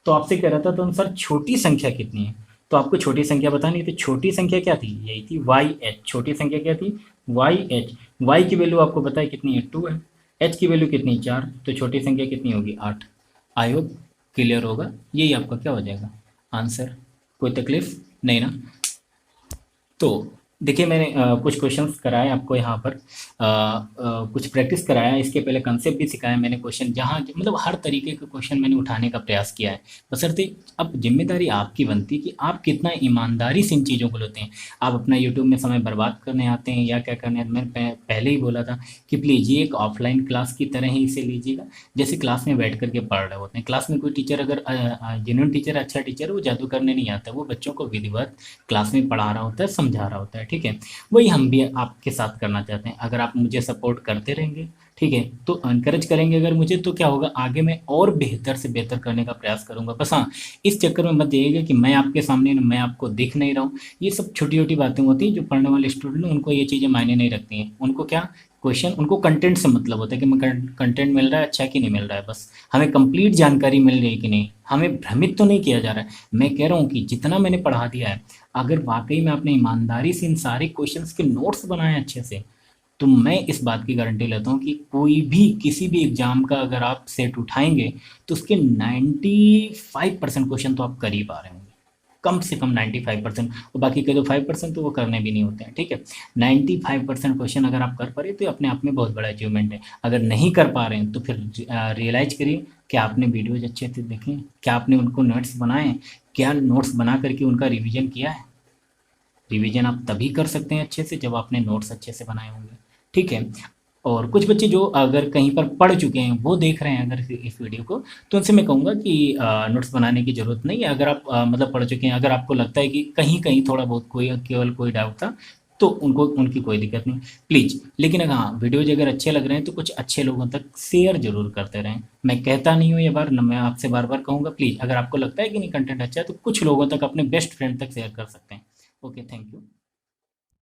Speaker 1: तो आपसे कह रहा था तो अनुसार छोटी संख्या कितनी है, तो आपको छोटी संख्या बतानी है, तो छोटी संख्या क्या थी, यही थी वाई एच, छोटी संख्या क्या थी, वाई एच। वाई की वैल्यू आपको पता है कितनी है, 2 है, एच की वैल्यू कितनी, 4, तो छोटी संख्या कितनी होगी, 8। आई होप क्लियर होगा, यही आपका क्या हो जाएगा आंसर, कोई तकलीफ नहीं ना। तो देखिए मैंने कुछ क्वेश्चंस कराए आपको यहाँ पर, कुछ प्रैक्टिस कराया, इसके पहले कंसेप्ट भी सिखाया मैंने, क्वेश्चन जहाँ मतलब हर तरीके के क्वेश्चन मैंने उठाने का प्रयास किया है, बशर्ते अब जिम्मेदारी आपकी बनती है कि आप कितना ईमानदारी से इन चीज़ों को लेते हैं। आप अपना यूट्यूब में समय बर्बाद करने आते हैं या क्या करने आते हैं, मैंने पहले ही बोला था कि प्लीज़ ये एक ऑफलाइन क्लास की तरह ही इसे लीजिएगा, जैसे क्लास में बैठ करके पढ़ रहे होते हैं। क्लास में कोई टीचर अगर जेन्युइन टीचर, अच्छा टीचर, वो जादू करने नहीं आता, वो बच्चों को विधिवत क्लास में पढ़ा रहा होता है, समझा रहा होता है, ठीक है। वही हम भी आपके साथ करना चाहते हैं। अगर आप मुझे सपोर्ट करते रहेंगे, ठीक है, तो एनकरेज करेंगे अगर मुझे, तो क्या होगा, आगे मैं और बेहतर से बेहतर करने का प्रयास करूंगा। बस हाँ, इस चक्कर में मत जाइएगा कि मैं आपके सामने, मैं आपको दिख नहीं रहा हूँ। ये सब छोटी छोटी बातें होती हैं, जो पढ़ने वाले स्टूडेंट हैं उनको ये चीज़ें मायने नहीं रखती हैं। उनको क्या क्वेश्चन, उनको कंटेंट से मतलब होता है कि मैं कंटेंट मिल रहा है अच्छा कि नहीं मिल रहा है, बस हमें कंप्लीट जानकारी मिल रही है कि नहीं, हमें भ्रमित तो नहीं किया जा रहा है। मैं कह रहा हूँ कि जितना मैंने पढ़ा दिया है, अगर वाकई में आपने ईमानदारी से इन सारे क्वेश्चंस के नोट्स बनाए अच्छे से, तो मैं इस बात की गारंटी लेता हूँ कि कोई भी किसी भी एग्जाम का अगर आप सेट उठाएंगे तो उसके 95% क्वेश्चन तो आप कर ही पा रहे होंगे, कम से कम 95%। और बाकी के जो 5% तो वो करने भी नहीं होते हैं, ठीक है। 95% क्वेश्चन अगर आप कर पा रहे तो अपने आप में बहुत बड़ा अचीवमेंट है। अगर नहीं कर पा रहे हैं तो फिर रियलाइज करिए कि आपने वीडियोज अच्छे से देखे, क्या आपने उनको नोट्स बनाए, क्या नोट्स बना करके उनका रिविजन किया है। रिवीजन आप तभी कर सकते हैं अच्छे से जब आपने नोट्स अच्छे से बनाए होंगे, ठीक है। और कुछ बच्चे जो अगर कहीं पर पढ़ चुके हैं वो देख रहे हैं अगर इस वीडियो को, तो उनसे मैं कहूँगा कि नोट्स बनाने की ज़रूरत नहीं है। अगर आप मतलब पढ़ चुके हैं, अगर आपको लगता है कि कहीं कहीं थोड़ा बहुत कोई केवल कोई डाउट था, तो उनको उनकी कोई दिक्कत नहीं, प्लीज़। लेकिन अगर हाँ वीडियोज अगर अच्छे लग रहे हैं तो कुछ अच्छे लोगों तक शेयर जरूर करते रहें। मैं कहता नहीं हूँ ये बार, मैं आपसे बार बार कहूँगा, प्लीज़ अगर आपको लगता है कि नहीं कंटेंट अच्छा है तो कुछ लोगों तक, अपने बेस्ट फ्रेंड तक शेयर कर सकते हैं। Okay, thank you.